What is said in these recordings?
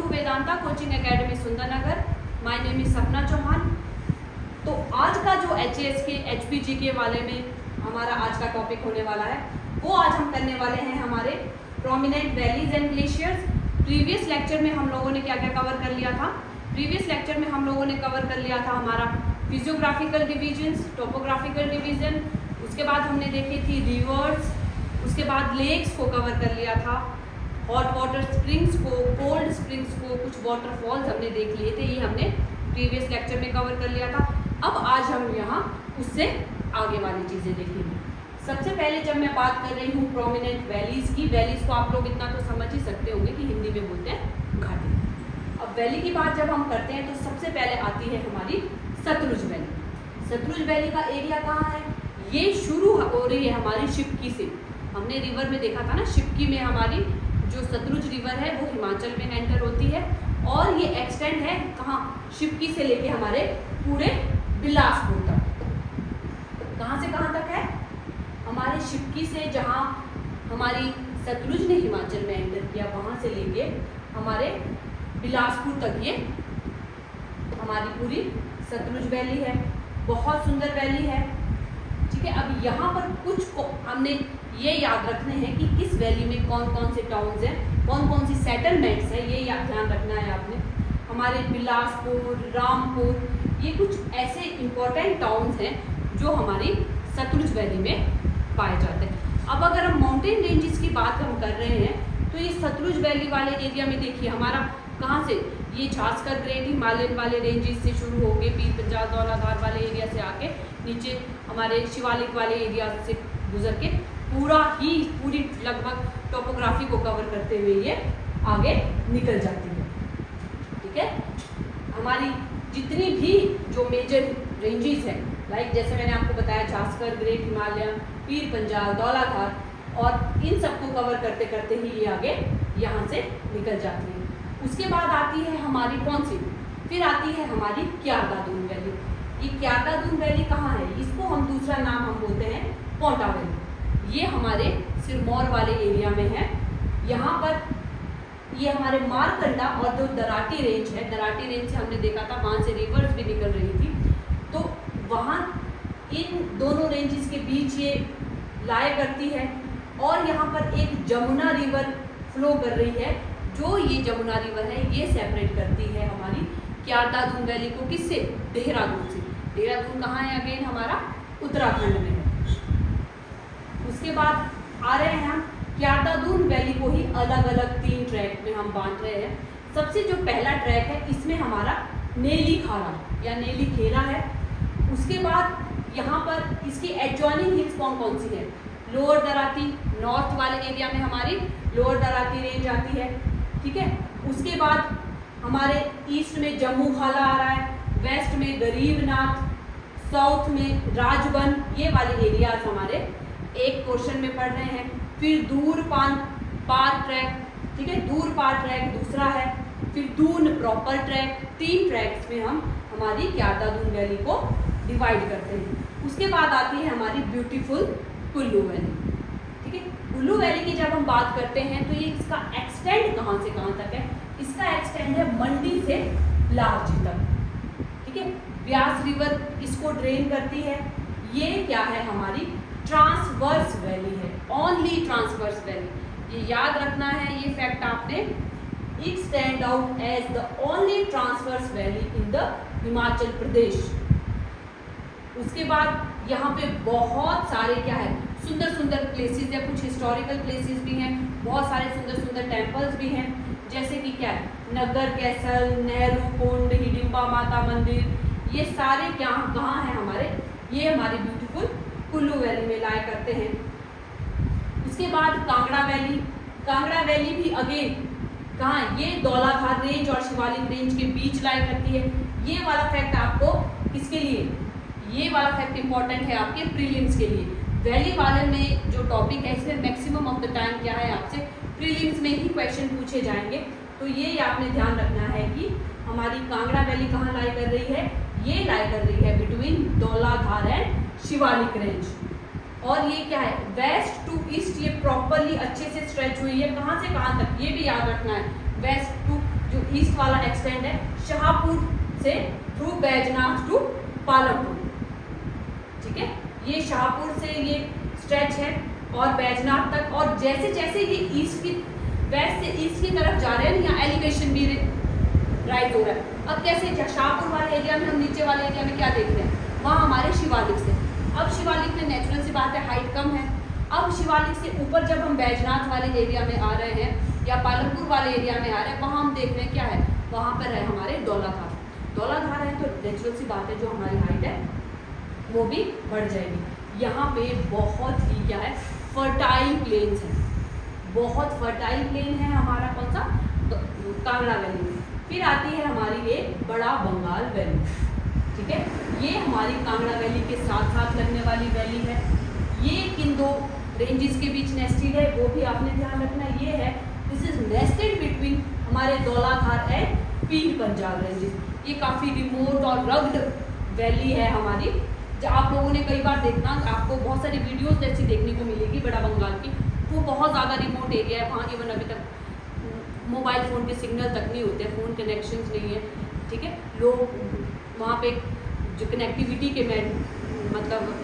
To Vedanta coaching academy Sundarnagar. My name is Sapna Chauhan. तो आज का जो HAS के HPG के वाले में हमारा आज का टॉपिक होने वाला है, वो आज हम करने वाले हैं हमारे prominent valleys and glaciers. Previous lecture में हम लोगों ने क्या क्या कवर कर लिया था? प्रीवियस लेक्चर में हम लोगों ने कवर कर लिया था हमारा फिजियोग्राफिकल डिविजन्स, टोपोग्राफिकल डिवीजन, उसके बाद हमने देखी थी रिवर्स, उसके बाद लेक्स को कवर कर लिया था, हॉट वाटर स्प्रिंग्स को, कोल्ड स्प्रिंग्स को, कुछ वाटरफॉल्स हमने देख लिए थे, ये हमने प्रीवियस लेक्चर में कवर कर लिया था। अब आज हम यहाँ उससे आगे वाली चीज़ें देखेंगे। सबसे पहले जब मैं बात कर रही हूँ प्रोमिनेंट वैलीज़ की, वैलीज़ को आप लोग इतना तो समझ ही सकते होंगे कि हिंदी में बोलते हैं घाटी। अब वैली की बात जब हम करते हैं तो सबसे पहले आती है हमारी सतलुज वैली। सतलुज वैली का एरिया कहाँ है? ये शुरू हो रही है हमारी शिपकी से। हमने रिवर में देखा था ना, शिपकी में हमारी जो सतलुज रिवर है वो हिमाचल में एंटर होती है और ये एक्सटेंड है कहाँ? शिपकी से लेके हमारे पूरे बिलासपुर तक। कहाँ से कहाँ तक है? हमारे शिपकी से, जहाँ हमारी सतलुज ने हिमाचल में एंटर किया, वहाँ से लेके हमारे बिलासपुर तक ये हमारी पूरी सतलुज वैली है। बहुत सुंदर वैली है, ठीक है। अब यहाँ पर कुछ को हमने ये याद रखने हैं कि किस वैली में कौन कौन से टाउन्स हैं, कौन कौन सी सेटलमेंट्स हैं, ये ध्यान रखना है आपने। हमारे बिलासपुर, रामपुर, ये कुछ ऐसे इम्पोर्टेंट टाउन्स हैं जो हमारी सतलुज वैली में पाए जाते हैं। अब अगर हम माउंटेन रेंजेस की बात हम कर रहे हैं तो ये सतलुज वैली वाले एरिया में देखिए हमारा कहाँ से, ये झांसकर ग्रेट हिमालयन वाले रेंजेस से शुरू होके पीर पंजाल धौलाधार वाले एरिया से आके नीचे हमारे शिवालिक वाले एरिया से गुजर के पूरी लगभग टोपोग्राफी को कवर करते हुए ये आगे निकल जाती है, ठीक है। हमारी जितनी भी जो मेजर रेंजेस हैं, लाइक जैसे मैंने आपको बताया झांसकर ग्रेट हिमालयन, पीर पंजाल, धौलाधार, और इन सबको कवर करते करते ही ये आगे यहाँ से निकल जाती है। उसके बाद आती है हमारी कौन सी? फिर आती है हमारी क्यारदादून वैली। ये क्यारदादून वैली कहाँ है? इसको हम दूसरा नाम हम बोलते हैं पोंटा वैली। ये हमारे सिरमौर वाले एरिया में है। यहाँ पर ये हमारे मारकंडा और जो दराटी रेंज है, दराटी रेंज से हमने देखा था वहाँ से रिवर्स भी निकल रही थी, तो वहाँ इन दोनों रेंजेस के बीच ये लाया करती है और यहाँ पर एक जमुना रिवर फ्लो कर रही है। जो ये जमुना रिवर है ये सेपरेट करती है हमारी क्यारदादून वैली को किससे? देहरादून से। देहरादून कहाँ है? अगेन हमारा उत्तराखंड में है। उसके बाद आ रहे हैं हम क्यारदादून वैली को ही अलग अलग 3 ट्रैक में हम बांट रहे हैं। सबसे जो पहला ट्रैक है इसमें हमारा नेली खारा या नेली खेरा है। उसके बाद यहाँ पर इसकी एडजॉइनिंग हिल्स कौन कौन सी है? लोअर दराती, नॉर्थ वाले एरिया में हमारी लोअर दराती रेंज आती है, ठीक है। उसके बाद हमारे ईस्ट में जम्मू खाला आ रहा है, वेस्ट में गरीबनाथ, साउथ में राजबन, ये वाले एरियाज हमारे एक क्वेश्चन में पढ़ रहे हैं। फिर दूर पार ट्रैक, ठीक है, दूर पार ट्रैक दूसरा है। फिर दून प्रॉपर ट्रैक, 3 ट्रैक्स में हम हमारी क्यारदादून वैली को डिवाइड करते हैं। उसके बाद आती है हमारी ब्यूटीफुल कुल्लू वैली, ठीक है। कुल्लू वैली की जब हम बात करते हैं तो ये इसका एक्सटेंड कहाँ से कहाँ तक है? इसका एक्सटेंड है मंडी से लारजी तक, ठीक है। ब्यास रिवर इसको ड्रेन करती है। ये क्या है? हमारी ट्रांसवर्स वैली है, ओनली ट्रांसवर्स वैली। ये याद रखना है, ये फैक्ट आपने। It stand out as the only transverse valley in the Himachal Pradesh. उसके बाद यहाँ पे बहुत सारे क्या है, सुंदर सुंदर प्लेसेस है, कुछ हिस्टोरिकल प्लेसेस भी हैं, बहुत सारे सुंदर सुंदर टेम्पल्स भी हैं, जैसे कि क्या है, नगर कैसल, नेहरू कुंड, हिडिंबा माता मंदिर, ये सारे क्या कहाँ हैं हमारे? ये हमारी ब्यूटीफुल कुल्लू वैली में लाया करते हैं। उसके बाद कांगड़ा वैली। कांगड़ा वैली भी अगेन कहाँ? ये धौलाधार रेंज और शिवालिक रेंज के बीच लाया करती है। ये वाला फैक्ट आपको किसके लिए? ये वाला फैक्ट इंपॉर्टेंट है आपके प्रीलिम्स के लिए। वैली वाले में जो टॉपिक है इसमें मैक्सिमम ऑफ द टाइम क्या है, आपसे प्रीलिम्स में ही क्वेश्चन पूछे जाएंगे। तो ये आपने ध्यान रखना है कि हमारी कांगड़ा वैली कहाँ लाई कर रही है? ये लाई कर रही है between Dhauladhar and Shivalik range. और ये क्या है? वेस्ट टू ईस्ट ये प्रॉपरली अच्छे से स्ट्रेच हुई है। कहाँ से कहाँ तक? ये भी याद रखना है। वेस्ट टू जो ईस्ट वाला एक्सटेंड है शाहपुर से थ्रू बैजनाथ टू पालमपुर। ठीक है, ये शाहपुर से ये स्ट्रेच है और बैजनाथ तक, और जैसे जैसे ये ईस्ट की वेस्ट से ईस्ट की तरफ जा रहे हैं, यहाँ एलिवेशन भी राइज हो रहा है। अब कैसे शाहपुर वाले एरिया में हम नीचे वाले एरिया में क्या देख रहे हैं, वहाँ हमारे शिवालिक से, अब शिवालिक में नेचुरल सी बात है हाइट कम है। अब शिवालिक से ऊपर जब हम बैजनाथ वाले एरिया में आ रहे हैं या पालमपुर वाले एरिया में आ रहे हैं, वहाँ हम देख रहे हैं क्या है, वहाँ पर है हमारे धौलाधार। धौलाधार है तो नेचुरल सी बात है जो हमारी हाइट है वो भी बढ़ जाएगी। यहाँ पे बहुत ही क्या है, फर्टाइल प्लेन्स है, बहुत फर्टाइल प्लेन है हमारा कौन सा, कांगड़ा वैली में। फिर आती है हमारी एक बड़ा बंगाल वैली। ठीक है, ये हमारी कांगड़ा वैली के साथ साथ लगने वाली वैली है। ये किन दो रेंजेस के बीच नेस्टेड है वो भी आपने ध्यान रखना। ये है दिस इज नेस्टेड बिटवीन हमारे Dhauladhar and Pir Punjab ranges. ये काफ़ी रिमोट और रग्ड वैली है हमारी। जब आप लोगों ने कई बार देखना, आपको बहुत सारी वीडियोस ऐसी देखने को मिलेगी बड़ा बंगाल की, वो बहुत ज़्यादा रिमोट एरिया है, वहाँ इवन अभी तक मोबाइल फ़ोन के सिग्नल तक नहीं होते, फ़ोन कनेक्शंस नहीं है। ठीक है, लोग वहाँ पे जो कनेक्टिविटी के मतलब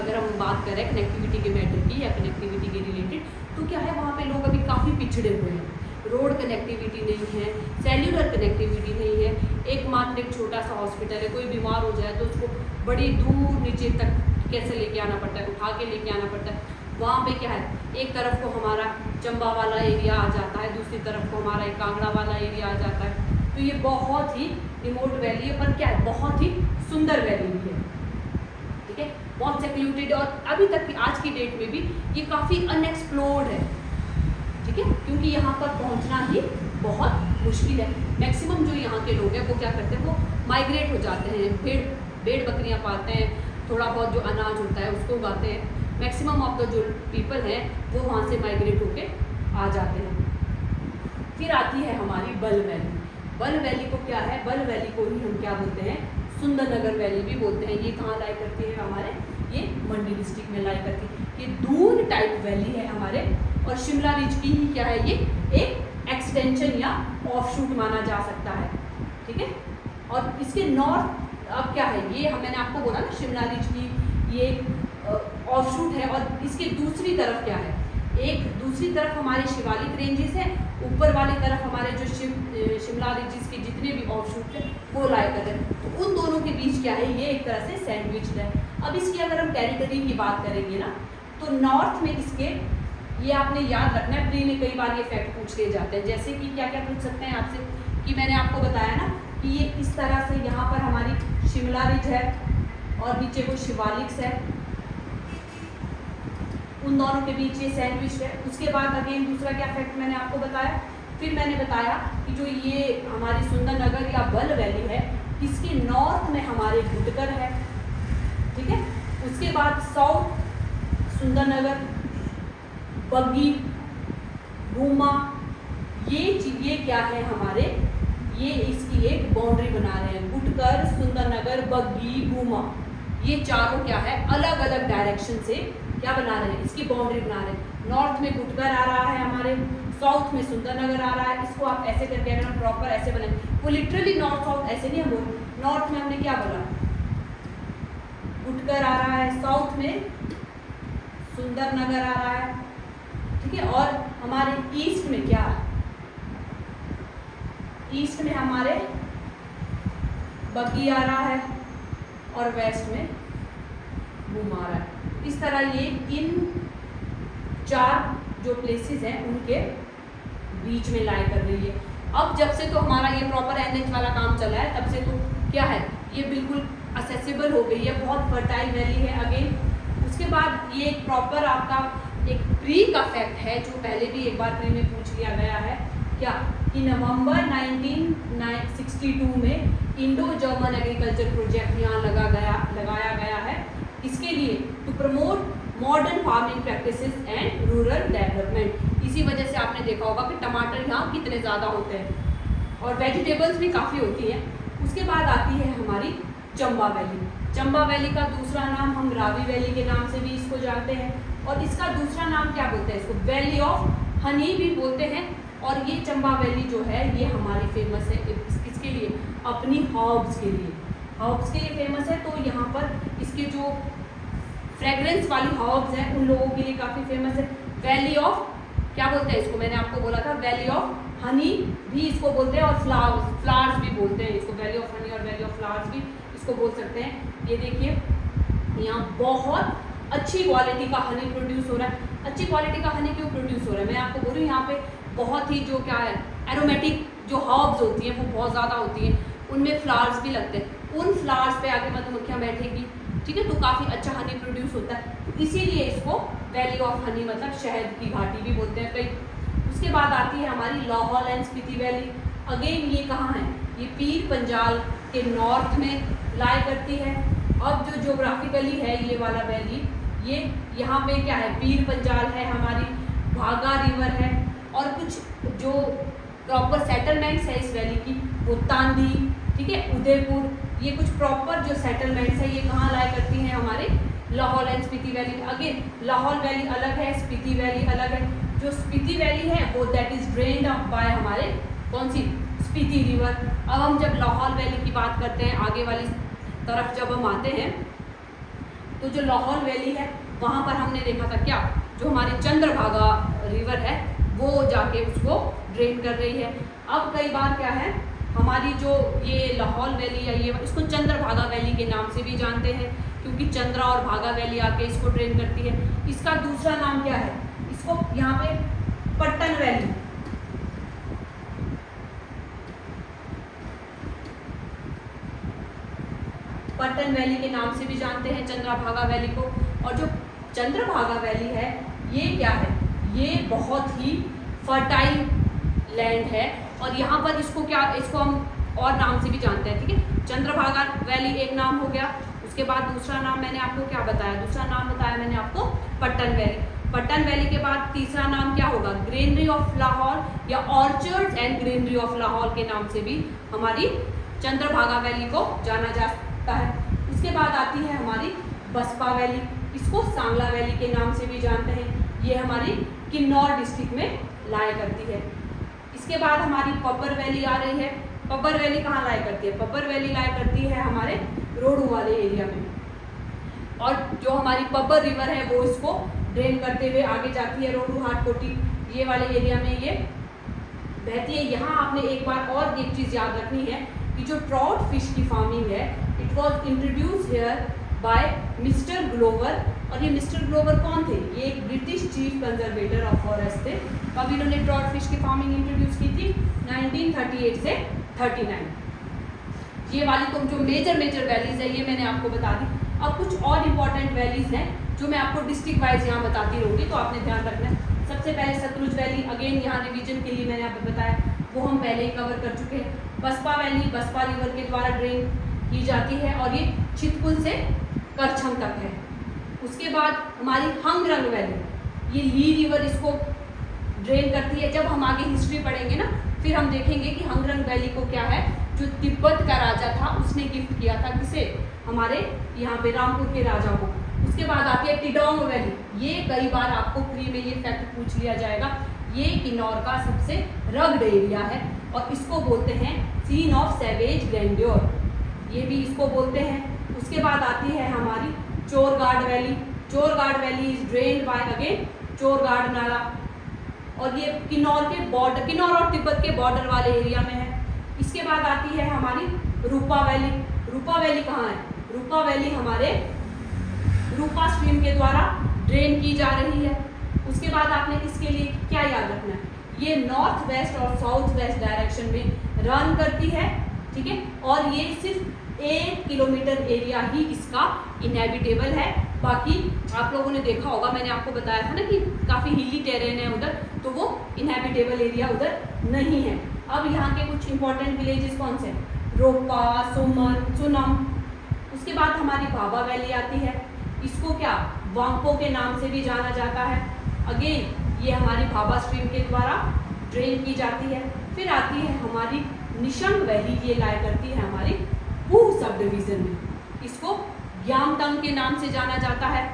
अगर हम बात करें कनेक्टिविटी के मैटर की या कनेक्टिविटी के रिलेटेड, तो क्या है वहाँ पे लोग अभी काफ़ी पिछड़े हुए हैं। रोड कनेक्टिविटी नहीं है, सेल्यूलर कनेक्टिविटी नहीं है, एकमात्र एक छोटा सा हॉस्पिटल है, कोई बीमार हो जाए तो उसको बड़ी दूर नीचे तक कैसे लेके आना पड़ता है, उठा के लेके आना पड़ता है। वहाँ पे क्या है, एक तरफ को हमारा चंबा वाला एरिया आ जाता है, दूसरी तरफ को हमारा एक कांगड़ा वाला एरिया आ जाता है। तो ये बहुत ही रिमोट वैली है, पर क्या है, बहुत ही सुंदर वैली भी है। ठीक है, बहुत सेक्लूटेड, और अभी तक की आज की डेट में भी ये काफ़ी अनएक्सप्लोर्ड है। ठीक है, क्योंकि यहाँ पर पहुँचना ही बहुत मुश्किल है। मैक्सिमम जो यहाँ के लोग हैं वो क्या करते हैं, वो माइग्रेट हो जाते हैं, भेड़ बकरियाँ पालते हैं, थोड़ा बहुत जो अनाज होता है उसको उगाते हैं। मैक्सिमम ऑफ द जो पीपल हैं वो वहाँ से माइग्रेट होके आ जाते हैं। फिर आती है हमारी बल वैली। बल वैली को क्या है, बल वैली को ही हम क्या बोलते हैं, सुंदरनगर वैली भी बोलते हैं। ये कहाँ लाई करती है हमारे, ये मंडी डिस्ट्रिक्ट में लाई करती है। ये दून टाइप वैली है हमारे, और शिमला रिज की ही क्या है, ये एक एक्सटेंशन या ऑफशूट माना जा सकता है। ठीक है, और इसके नॉर्थ अब क्या है, ये मैंने आपको बोला ना शिमला रिज की ये ऑफशूट है, और इसके दूसरी तरफ क्या है, एक दूसरी तरफ हमारे शिवालिक रेंजेस हैं, ऊपर वाली तरफ हमारे जो शिमला रेंजेस के जितने भी ऑफशूट हैं वो लाई कर रहे हैं। तो उन दोनों के बीच क्या है, ये एक तरह से सैंडविच्ड है। अब इसकी अगर हम टेरिटरी की बात करेंगे ना, तो नॉर्थ में इसके, ये आपने याद रखना है, प्री में कई बार ये फैक्ट पूछ लिए जाते हैं, जैसे कि क्या क्या पूछ सकते हैं आपसे, कि मैंने आपको बताया ना कि ये इस तरह से यहाँ पर हमारी शिमला रिज है और नीचे वो शिवालिक्स है, उन दोनों के बीच ये सैंडविच है। उसके बाद अगेन दूसरा क्या फैक्ट मैंने आपको बताया, फिर मैंने बताया कि जो ये हमारी सुंदरनगर या बल वैली है, इसके नॉर्थ में हमारे गुटकर है। ठीक है, उसके बाद साउथ सुंदरनगर, बग्गी, गुमा, ये क्या है हमारे, ये इसकी एक बाउंड्री बना रहे हैं। गुटकर, सुंदरनगर, बग्गी, गुमा, ये चारों क्या है अलग अलग डायरेक्शन से क्या बना रहे हैं, इसकी बाउंड्री बना रहे हैं। नॉर्थ में गुटकर आ रहा है हमारे, साउथ में सुंदरनगर आ रहा है। इसको आप ऐसे करके अगर हम प्रॉपर ऐसे बनाए, वो लिटरली नॉर्थ साउथ ऐसे नहीं हम बोल, नॉर्थ में हमने क्या बोला, गुटकर आ रहा है, साउथ में सुंदरनगर आ रहा है। ठीक है, और हमारे ईस्ट में क्या, ईस्ट में हमारे बग्गी आ रहा है और वेस्ट में गुमा आ रहा है। इस तरह ये इन चार जो प्लेसेस हैं उनके बीच में लाई कर रही है। अब जब से तो हमारा ये प्रॉपर एनएच वाला काम चला है, तब से तो क्या है, ये बिल्कुल असेसिबल हो गई है, बहुत फर्टाइल वैली है। अगेन उसके बाद ये एक प्रॉपर आपका एक प्री का फैक्ट है जो पहले भी एक बार प्री में पूछ लिया गया है, क्या कि नवंबर 1962 में इंडो जर्मन एग्रीकल्चर प्रोजेक्ट यहाँ लगाया गया है। इसके लिए to promote modern farming practices and rural development. इसी वजह से आपने देखा होगा कि टमाटर यहाँ कितने ज़्यादा होते हैं और वेजिटेबल्स भी काफ़ी होती हैं। उसके बाद आती है हमारी चंबा वैली। चंबा वैली का दूसरा नाम हम रावी वैली के नाम से भी इसको जानते हैं, और इसका दूसरा नाम क्या बोलते हैं, इसको वैली ऑफ हनी भी बोलते हैं। और ये चंबा वैली जो है ये हमारी फेमस है किसके लिए, अपनी हर्ब्स के लिए, हर्ब्स के लिए फेमस है। तो यहाँ पर इसके जो फ्रेग्रेंस वाली हर्ब्स हैं उन लोगों के लिए काफ़ी फेमस है। वैली ऑफ, क्या बोलते हैं इसको, मैंने आपको बोला था वैली ऑफ हनी भी इसको बोलते हैं, और फ्लावर्स भी बोलते हैं इसको, वैली ऑफ हनी और वैली ऑफ फ्लावर्स भी इसको बोल सकते हैं। ये देखिए यहाँ बहुत अच्छी क्वालिटी का हनी प्रोड्यूस हो रहा है। अच्छी क्वालिटी का हनी क्यों प्रोड्यूस हो रहा है, मैं आपको बोल रही हूँ यहाँ पे बहुत ही जो क्या है एरोमेटिक जो हर्ब्स होती हैं वो बहुत ज़्यादा होती हैं, उनमें फ्लावर्स भी लगते हैं, उन फ्लावर्स पे आके मधुमक्खियाँ बैठेगी, ठीक है, तो काफ़ी अच्छा हनी प्रोड्यूस होता है, इसीलिए इसको वैली ऑफ हनी मतलब शहद की घाटी भी बोलते हैं कई। उसके बाद आती है हमारी Lahaul and Spiti valley. Again ये कहाँ है, ये पीर पंजाल के नॉर्थ में लाई करती है। अब जो ज्योग्राफिकली है ये वाला वैली, ये यहाँ पे क्या है, पीर पंजाल है, हमारी भागा रिवर है, और कुछ जो प्रॉपर सेटलमेंट्स है इस वैली की वो तांदी, ठीक है, उदयपुर, ये कुछ प्रॉपर जो सेटलमेंट्स है ये कहाँ लाई करती हैं, हमारे Lahaul and Spiti valley. Again Lahaul valley अलग है, स्पीति वैली अलग है। जो स्पीति वैली है वो दैट इज ड्रेन्ड बाय हमारे कौन सी, स्पीति रिवर। अब हम जब लाहौल वैली की बात करते हैं, आगे वाली तरफ जब हम आते हैं, तो जो लाहौल वैली है वहाँ पर हमने देखा था क्या, जो हमारी चंद्रभागा रिवर है वो जाके उसको ड्रेन कर रही है। अब कई बार क्या है, हमारी जो ये लाहौल वैली है ये इसको चंद्रभागा वैली के नाम से भी जानते हैं, क्योंकि चंद्रा और भागा वैली आके इसको ड्रेन करती है। इसका दूसरा नाम क्या है, इसको यहाँ पे पट्टन वैली, पट्टन वैली के नाम से भी जानते हैं चंद्रभागा वैली को। और जो चंद्रभागा वैली है ये क्या है, ये बहुत ही फर्टाइल लैंड है, और यहाँ पर इसको क्या, इसको हम और नाम से भी जानते हैं, ठीक है। चंद्रभागा वैली एक नाम हो गया, उसके बाद दूसरा नाम मैंने आपको क्या बताया, दूसरा नाम बताया मैंने आपको पट्टन वैली। पट्टन वैली के बाद तीसरा नाम क्या होगा, ग्रेनरी ऑफ लाहौर या orchards and granary of Lahore के नाम से भी हमारी चंद्रभागा वैली को जाना जाता है। उसके बाद आती है हमारी बसपा वैली, इसको सांगला वैली के नाम से भी जानते हैं, ये हमारी किन्नौर डिस्ट्रिक्ट में लाया करती है। इसके बाद हमारी पब्बर वैली आ रही है। पब्बर वैली कहाँ लाया करती है, पब्बर वैली लाया करती है हमारे रोडू वाले एरिया में, और जो हमारी पब्बर रिवर है वो इसको ड्रेन करते हुए आगे जाती है रोडू हाटकोटी ये वाले एरिया में ये बहती है। यहाँ आपने एक बार और एक चीज़ याद रखनी है कि जो ट्राउट फिश की फार्मिंग है it was introduce here by mister Glover. और ये मिस्टर ग्लोवर कौन थे, ये एक British chief conservator of forest थे। तब इन्होंने ट्राउट फिश की फार्मिंग इंट्रोड्यूस की थी 1938 से 39। ये वाली तो जो मेजर वैलीज है ये मैंने आपको बता दी। अब कुछ और इम्पॉर्टेंट वैलीज हैं जो मैं आपको डिस्ट्रिक्ट वाइज यहाँ बताती रहूँगी, तो आपने ध्यान रखना है। सबसे पहले सतलुज वैली, अगेन यहाँ रिवीजन के लिए मैंने आपको बताया, वो हम पहले ही कवर कर चुके हैं। बसपा वैली बसपा रिवर के द्वारा ड्रेन की जाती है और ये छितकुल से करछम तक है। उसके बाद हमारी हंगरंग वैली, ये ली रिवर इसको ड्रेन करती है। जब हम आगे हिस्ट्री पढ़ेंगे ना फिर हम देखेंगे कि हंगरंग वैली को क्या है, जो तिब्बत का राजा था उसने गिफ्ट किया था किसे, हमारे यहाँ पे रामपुर के राजा को। उसके बाद आती है टिडोंग वैली, ये कई बार आपको प्री में ये फैक्ट पूछ लिया जाएगा। ये किन्नौर का सबसे रग्ड एरिया है और इसको बोलते हैं सीन ऑफ सैवेज ग्रैंड्योर, ये भी इसको बोलते हैं। उसके बाद आती है हमारी Chorgad valley. Chorgad valley is drained by again Chorgad Nala, और ये किन्नौर के बॉर्डर, किन्नौर और तिब्बत के बॉर्डर वाले एरिया में है। इसके बाद आती है हमारी रूपा वैली। रूपा वैली कहाँ है, रूपा वैली हमारे रूपा स्ट्रीम के द्वारा ड्रेन की जा रही है। उसके बाद आपने इसके लिए क्या याद रखना है, ये नॉर्थ वेस्ट और साउथ वेस्ट डायरेक्शन में रन करती है, ठीक है। और ये सिर्फ 1 किलोमीटर एरिया ही इसका इनहैबिटेबल है, बाकी आप लोगों ने देखा होगा, मैंने आपको बताया था ना कि काफ़ी हिली टेरेन है उधर, तो वो इनहैबिटेबल एरिया उधर नहीं है। अब यहाँ के कुछ इंपॉर्टेंट विलेजेस कौन से, रोपा, सुमन, सुनम। उसके बाद हमारी भाभा वैली आती है, इसको क्या वांको के नाम से भी जाना जाता है। अगेन ये हमारी भाभा स्ट्रीम के द्वारा ड्रेन की जाती है। फिर आती है हमारी निशंग वैली, ये लाया करती है हमारी पूह सब डिवीजन में, इसको यामतंग के नाम से जाना जाता है।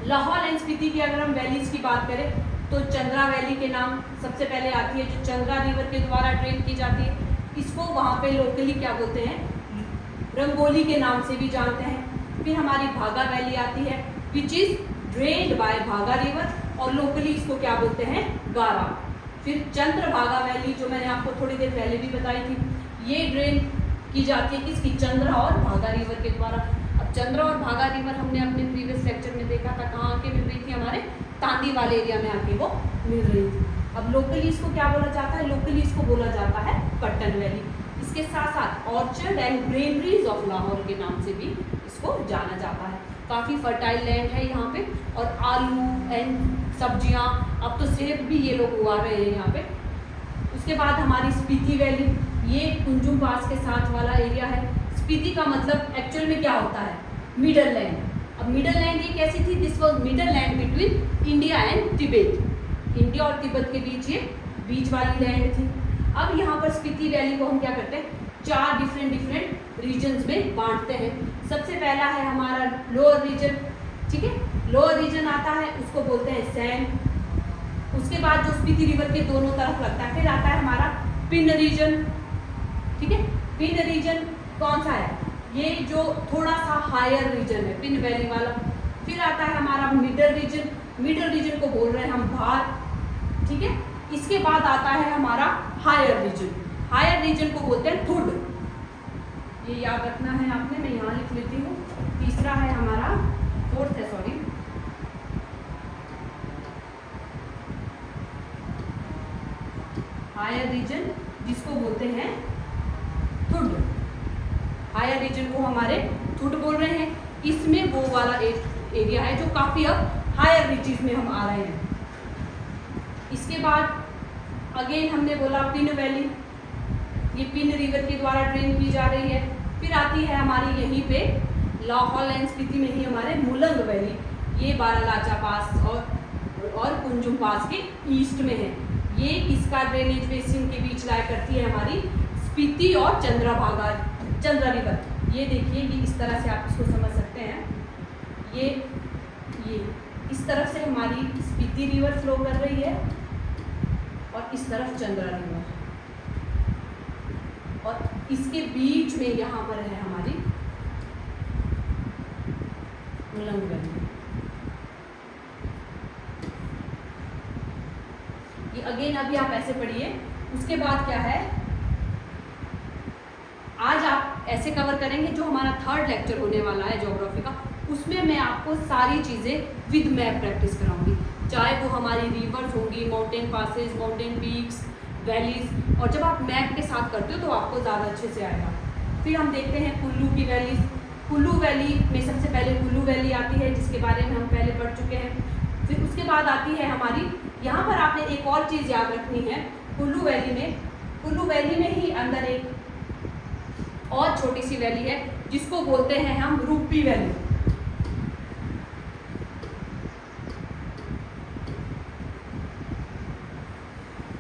लाहौल एंड स्पीति की अगर हम वैलीज की बात करें तो चंद्रा वैली के नाम सबसे पहले आती है, जो चंद्रा रिवर के द्वारा ड्रेन की जाती है। इसको वहाँ पे लोकली क्या बोलते हैं, रंगोली के नाम से भी जानते हैं। फिर हमारी भागा वैली आती है, विच इज ड्रेन्ड बाय भागा रिवर, और लोकली इसको क्या बोलते हैं, गारा। फिर चंद्रभागा वैली, जो मैंने आपको थोड़ी देर पहले भी बताई थी, ये ड्रेन की जाती है किसकी, चंद्रा और भागा रिवर के द्वारा। अब चंद्रा और भागा रिवर हमने अपने प्रीवियस लेक्चर में देखा था, कहाँ आके मिल रही थी, हमारे तांदी वाले एरिया में आके वो मिल रही थी। अब लोकली इसको क्या बोला जाता है, लोकली इसको बोला जाता है पट्टन वैली। इसके साथ साथ orchard and granaries of Lahore के नाम से भी इसको जाना जाता है। काफ़ी फर्टाइल लैंड है यहाँ पे, और आलू एंड सब्जियाँ, अब तो सेब भी ये लोग उगा रहे हैं यहाँ पे। उसके बाद हमारी स्पीति वैली, ये कुंजुम पास के साथ वाला एरिया है। स्पीति का मतलब एक्चुअल में क्या होता है, मिडल लैंड। अब मिडल लैंड ये कैसी थी, this was middle land between India and Tibet. India और तिब्बत के बीच ये बीच वाली लैंड थी। अब यहाँ पर स्पीति वैली को हम क्या करते हैं, 4 डिफरेंट रीजन्स में बांटते हैं। सबसे पहला है हमारा लोअर रीजन, ठीक है, लोअर रीजन आता है, उसको बोलते हैं सैन। उसके बाद जो स्पीति रिवर के दोनों तरफ लगता है, फिर आता है हमारा पिन रीजन, ठीक है। पिन रीजन कौन सा है, ये जो थोड़ा सा हायर रीजन है, पिन वैली वाला। फिर आता है हमारा मिडल रीजन, मिडल रीजन को बोल रहे हैं हम भार, ठीक है। इसके बाद आता है हमारा हायर रीजन, हायर रीजन को बोलते हैं थुड, ये याद रखना है आपने, मैं यहाँ लिख लेती हूँ। तीसरा है हमारा, फोर्थ है सॉरी, हायर रीजन जिसको बोलते हैं थुड। हायर रीजन को हमारे थुड बोल रहे हैं। इसमें वो वाला एरिया है जो काफ़ी अब हायर रीचेस में हम आ रहे हैं। इसके बाद अगेन हमने बोला पिन वैली, ये पिन रिवर के द्वारा ड्रेन की जा रही है। फिर आती है हमारी यहीं पे लाहौल एंड स्पीति में ही हमारे मुलंग वैली, ये बारालाचा पास और कुंजुम पास के ईस्ट में है। ये किसका ड्रेनेज बेसिन के बीच लाया करती है, हमारी स्पीति और चंद्रा रिवर। ये देखिए, ये इस तरह से आप इसको समझ सकते हैं, ये इस तरफ से हमारी स्पीति रिवर फ्लो कर रही है और इस तरफ चंद्रा रिवर, और इसके बीच में यहाँ पर है हमारी मुलंग वैली। ये अगेन अभी आप ऐसे पढ़िए। उसके बाद क्या है, आज आप ऐसे कवर करेंगे, जो हमारा 3rd लेक्चर होने वाला है ज्योग्राफी का, उसमें मैं आपको सारी चीज़ें विद मैप प्रैक्टिस कराऊंगी, चाहे वो हमारी रिवर्स होंगी, mountain passes, mountain peaks, valleys, और जब आप मैप के साथ करते हो तो आपको ज़्यादा अच्छे से आएगा। फिर हम देखते हैं कुल्लू की वैलीज। कुल्लू वैली में सबसे पहले कुल्लू वैली आती है, जिसके बारे में हम पहले पढ़ चुके हैं। फिर उसके बाद आती है हमारी, यहाँ पर आपने एक और चीज़ याद रखनी है, कुल्लू वैली में ही अंदर एक और छोटी सी वैली है जिसको बोलते हैं हम रूपी वैली।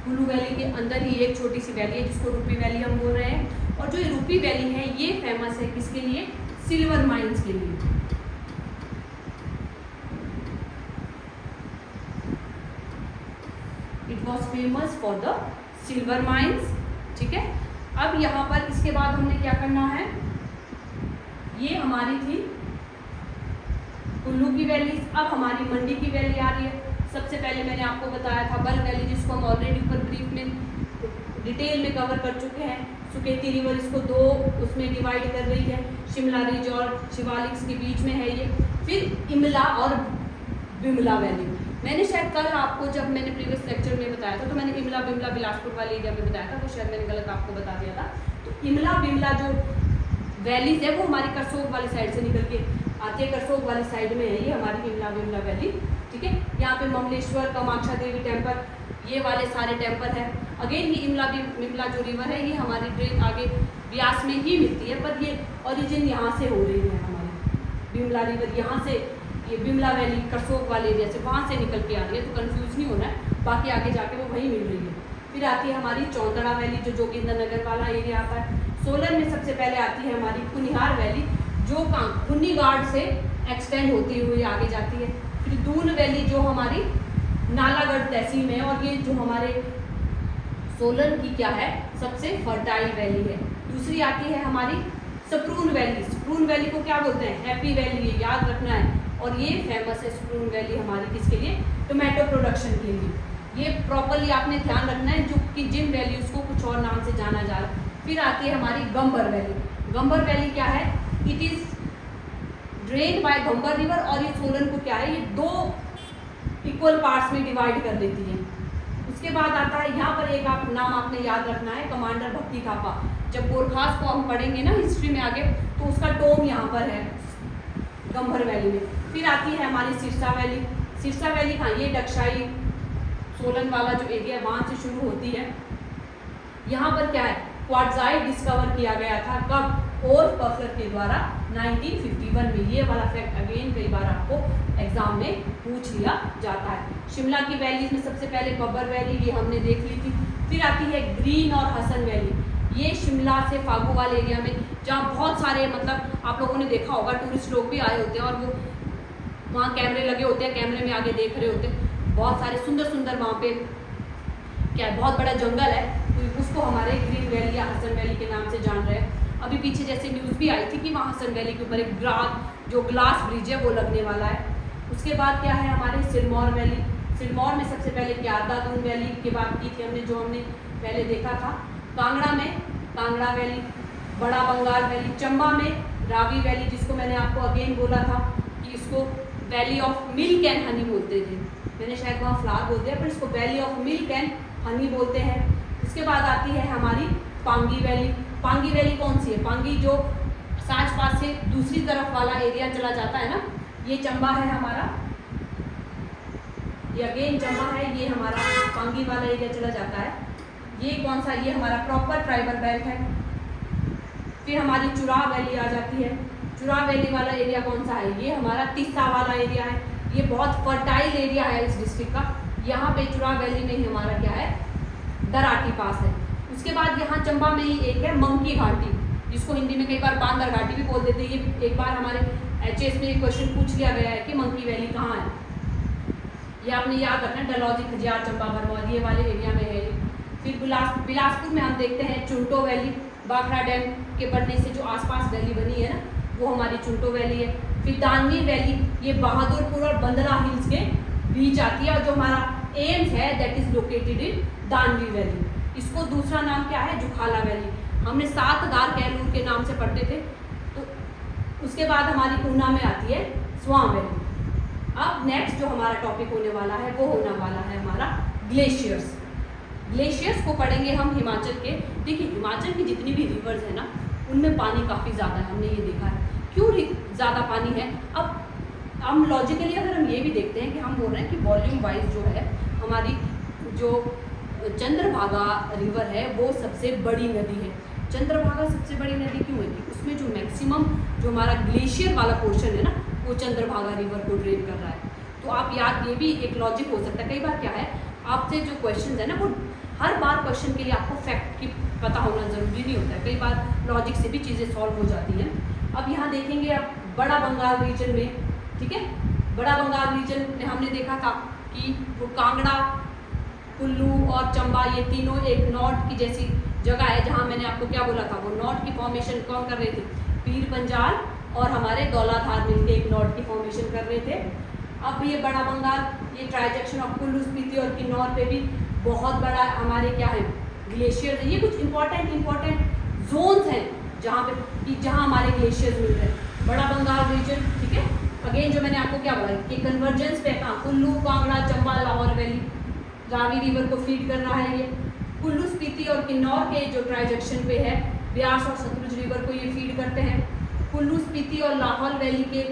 कुल्लू वैली के अंदर ही एक छोटी सी वैली है जिसको रूपी वैली हम बोल रहे हैं। और जो ये रूपी वैली है, ये फेमस है किसके लिए, सिल्वर माइंस के लिए। It was famous for the silver mines, ठीक है। अब यहाँ पर इसके बाद हमने क्या करना है, ये हमारी थी कुल्लू की वैली। अब हमारी मंडी की वैली आ रही है। सबसे पहले मैंने आपको बताया था बल वैली, जिसको हम ऑलरेडी ऊपर ब्रीफ में डिटेल में कवर कर चुके हैं। सुकेती रिवर इसको 2 उसमें डिवाइड कर रही है, शिमला रिज और शिवालिक्स के बीच में है ये। फिर इमला और बिमला वैली, मैंने शायद कल आपको जब मैंने प्रीवियस लेक्चर में बताया था, तो मैंने इमला बिमला बिलासपुर वाले एरिया में बताया था, वो शायद मैंने गलत आपको बता दिया था। तो इमला बिमला जो वैलीज है वो हमारी करसोग वाली साइड से निकल के आती है, करसोग वाली साइड में है ये हमारी इमला बिमला वैली, ठीक है। यहाँ पे ममलेश्वर, कामाक्षा देवी टेम्पल, ये वाले सारे टेम्पल हैं। अगेन ये इमला बिमला जो रिवर है, ये हमारी ड्रेन आगे ब्यास में ही मिलती है, पर ये ओरिजिन यहाँ से हो रही है। हमारी बिमला रिवर यहाँ से, ये बिमला वैली करसोग वाले एरिया से, वहाँ से निकल के आ रही है, तो कंफ्यूज नहीं होना है, बाकी आगे जाके वो वहीं मिल रही है। फिर आती है हमारी चौंतड़ा वैली, जो जोगिंदर नगर वाला एरिया आता है। सोलन में सबसे पहले आती है हमारी कुनिहार वैली, जो कुन्नी गार्ड से एक्सटेंड होती हुई आगे जाती है। फिर दून वैली जो हमारी नालागढ़ तहसील में है और ये जो हमारे सोलन की क्या है सबसे फर्टाइल वैली है। दूसरी आती है हमारी सप्रून वैली। सप्रून वैली को क्या बोलते हैं? हैप्पी वैली, ये याद रखना है। और ये फेमस है सप्रून वैली हमारी किसके लिए? टोमेटो प्रोडक्शन के लिए। ये प्रॉपरली आपने ध्यान रखना है, जो कि जिन वैलीज को कुछ और नाम से जाना जा रहा है। फिर आती है हमारी गंबर वैली। गंबर वैली क्या है? It is drain by Gambar river और ये सोलन को क्या है, ये 2 इक्वल पार्ट्स में डिवाइड कर देती है। उसके बाद आता है यहाँ पर एक नाम आपने याद रखना है, कमांडर भक्ति थापा। जब गोरखास को हम पढ़ेंगे ना हिस्ट्री में आगे, तो उसका टोम यहाँ पर है गंबर वैली में। फिर आती है हमारी सिरसा वैली। सिरसा वैली कहाँ? ये डक्षाई सोलन वाला जो एरिया है वहाँ से शुरू होती है। यहाँ पर क्या है? क्वार्ट्जाइट डिस्कवर किया गया था। कब? ओल्फ बफलर के द्वारा 1951 में। ये वाला फैक्ट अगेन कई बार आपको एग्जाम में पूछ लिया जाता है। शिमला की वैलीज में सबसे पहले बब्बर वैली, ये हमने देख ली थी। फिर आती है ग्रीन और हसन वैली। ये शिमला से फागुवाल एरिया में, जहाँ बहुत सारे मतलब आप लोगों ने देखा होगा टूरिस्ट लोग भी आए होते हैं और वो वहाँ कैमरे लगे होते हैं, कैमरे में आगे देख रहे होते हैं। बहुत सारे सुंदर सुंदर वहाँ पे क्या है, बहुत बड़ा जंगल है, तो उसको हमारे ग्रीन वैली या हसन वैली के नाम से जान रहे हैं। अभी पीछे जैसे न्यूज़ भी आई थी कि वहाँ हसन वैली के ऊपर एक जो ग्लास ब्रिज है वो लगने वाला है। उसके बाद क्या है हमारे सिरमौर वैली। सिरमौर में सबसे पहले क्यारदादून वैली की बात की थी हमने, जो हमने पहले देखा था। कांगड़ा में कांगड़ा वैली, बड़ा बंगाल वैली, चंबा में रावी वैली, जिसको मैंने आपको अगेन बोला था कि इसको valley of milk and honey बोलते थे। मैंने शायद वहाँ फ्लावर बोलते हैं, पर इसको valley of milk and honey बोलते हैं। उसके बाद आती है हमारी पांगी वैली। पांगी वैली कौन सी है? पांगी जो साच पास से दूसरी तरफ वाला एरिया चला जाता है ना, ये चंबा है हमारा, ये अगेन चंबा है, ये हमारा पांगी वाला एरिया चला जाता है। ये कौन सा? ये हमारा प्रॉपर ट्राइबल बेल्ट है। फिर हमारी चुराव वैली आ जाती है। चुराव वैली वाला एरिया कौन सा है? ये हमारा तिस्सा वाला एरिया है। ये बहुत फर्टाइल एरिया है इस डिस्ट्रिक्ट का। यहाँ पे चुराव वैली में ही हमारा क्या है, दराटी पास है। उसके बाद यहाँ चंबा में ही एक है मंकी घाटी, जिसको हिंदी में कई बार बांदर घाटी भी बोल देते हैं। ये एक बार हमारे एचएस में एक क्वेश्चन पूछ लिया गया है कि मंकी वैली कहाँ है, ये आपने याद रखना है। डलहौजी, खजियार, चंबा, भरमौर ये वाले एरिया में है। फिर बिलासपुर में हम देखते हैं चुंटो वैली। बाखड़ा डैम के बनने से जो आसपास वैली बनी है ना, वो हमारी चुंटो वैली है। फिर दानवी वैली, ये बहादुरपुर और बंदरा हिल्स के बीच आती है और जो हमारा एम्स है that is located in Danvi valley. इसको दूसरा नाम क्या है? जुखाला वैली। हमने 7 दार कैलूर के नाम से पढ़ते थे। तो उसके बाद हमारी ऊना में आती है स्वां वैली। अब नेक्स्ट जो हमारा टॉपिक होने वाला है वो होने वाला है हमारा ग्लेशियर्स। ग्लेशियर्स को पढ़ेंगे हम हिमाचल के। देखिए हिमाचल की जितनी भी रिवर्स है ना, उनमें पानी काफ़ी ज़्यादा है, हमने ये देखा है। क्यों ज़्यादा पानी है? अब हम लॉजिकली अगर हम ये भी देखते हैं कि हम बोल रहे हैं कि वॉल्यूम वाइज जो है हमारी जो चंद्रभागा रिवर है वो सबसे बड़ी नदी है। चंद्रभागा सबसे बड़ी नदी क्यों है? कि उसमें जो मैक्सिमम जो हमारा ग्लेशियर वाला पोर्शन है ना, वो चंद्रभागा रिवर को ड्रेन कर रहा है। तो आप याद, ये भी एक लॉजिक हो सकता है। कई बार क्या है, आपसे जो क्वेश्चन है ना, वो हर बार क्वेश्चन के लिए आपको फैक्ट की पता होना ज़रूरी नहीं होता है। कई बार लॉजिक से भी चीज़ें सॉल्व हो जाती हैं। अब यहाँ देखेंगे आप बड़ा बंगाल रीजन में, ठीक है, बड़ा बंगाल रीजन में हमने देखा था कि वो कांगड़ा, कुल्लू और चंबा, ये तीनों एक नॉट की जैसी जगह है, जहाँ मैंने आपको क्या बोला था, वो नॉट की फॉर्मेशन कौन कर रहे थे? पीर पंजाल और हमारे धौलाधार मिलकर एक नॉट की फॉर्मेशन कर रहे थे। अब ये बड़ा बंगाल, ये ट्रांजैक्शन ऑफ कुल्लू, स्पीति और किन्नौर पे भी बहुत बड़ा हमारे क्या है, ग्लेशियर है। ये कुछ इंपॉर्टेंट जोन्स हैं जहाँ पे जहाँ हमारे ग्लेशियर्स मिल रहे हैं। बड़ा बंगाल रीजन, ठीक है, अगेन जो मैंने आपको क्या बोला कि कन्वर्जेंस पे था, कुल्लू, कांगड़ा, चंबा, लाहौर वैली, रावी रिवर को फीड कर रहा है। ये कुल्लू, स्पीति और किन्नौर के जो ट्रांजैक्शन पे है, ब्यास और सतलुज रिवर को ये फीड करते हैं। कुल्लू, स्पीति और लाहौर वैली के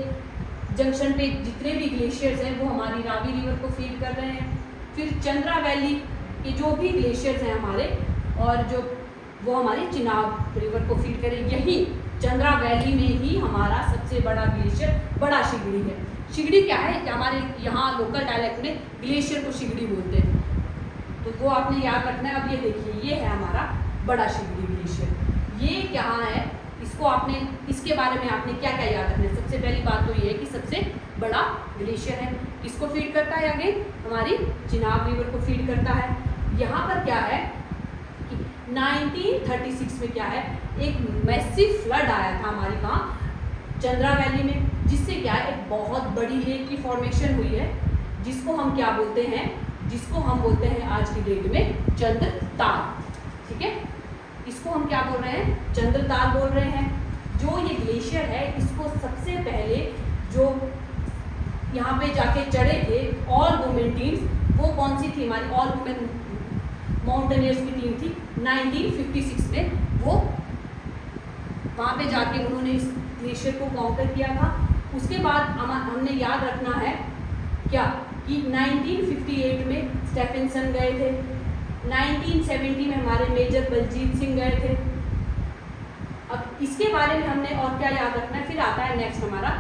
जंक्शन पे जितने भी ग्लेशियर्स हैं वो हमारी रावी रिवर को फीड कर रहे हैं। फिर चंद्रा वैली के जो भी ग्लेशियर्स हैं हमारे, और जो वो हमारी चिनाब रिवर को फीड करें। यही चंद्रा वैली में ही हमारा सबसे बड़ा ग्लेशियर बड़ा शिगड़ी है। शिगड़ी क्या है? हमारे यहाँ लोकल डायलेक्ट में ग्लेशियर को शिगड़ी बोलते हैं, तो वो आपने याद रखना है। अब ये देखिए, ये है हमारा बड़ा शिगड़ी ग्लेशियर। ये क्या है, इसको आपने, इसके बारे में आपने क्या क्या याद रखना है? सबसे पहली बात तो ये है कि सबसे बड़ा ग्लेशियर है। किसको फीड करता है? अगेन हमारी चिनाब रिवर को फीड करता है। यहाँ पर क्या है कि 1936 में क्या है, एक मैसिव फ्लड आया था हमारी कहाँ, चंद्रा वैली में, जिससे क्या है एक बहुत बड़ी लेक की फॉर्मेशन हुई है, जिसको हम क्या बोलते हैं, जिसको हम बोलते हैं आज की डेट में चंद्रताल। ठीक है, इसको हम क्या बोल रहे हैं? चंद्रताल बोल रहे हैं। जो ये ग्लेशियर है, इसको सबसे पहले जो यहाँ पे जाके चढ़े थे ऑल वुमेन टीम्स, वो कौन सी थी? हमारी ऑल वुमेन माउंटेनियर्स की टीम थी। 1956 में वो वहाँ पे जाके उन्होंने इस ग्लेशियर को काउंटर किया था। उसके बाद हमने याद रखना है क्या कि 1958 में स्टेफेंसन गए थे, 1970 में हमारे मेजर बलजीत सिंह गए थे। अब इसके बारे में हमने और क्या याद रखना है? फिर आता है नेक्स्ट हमारा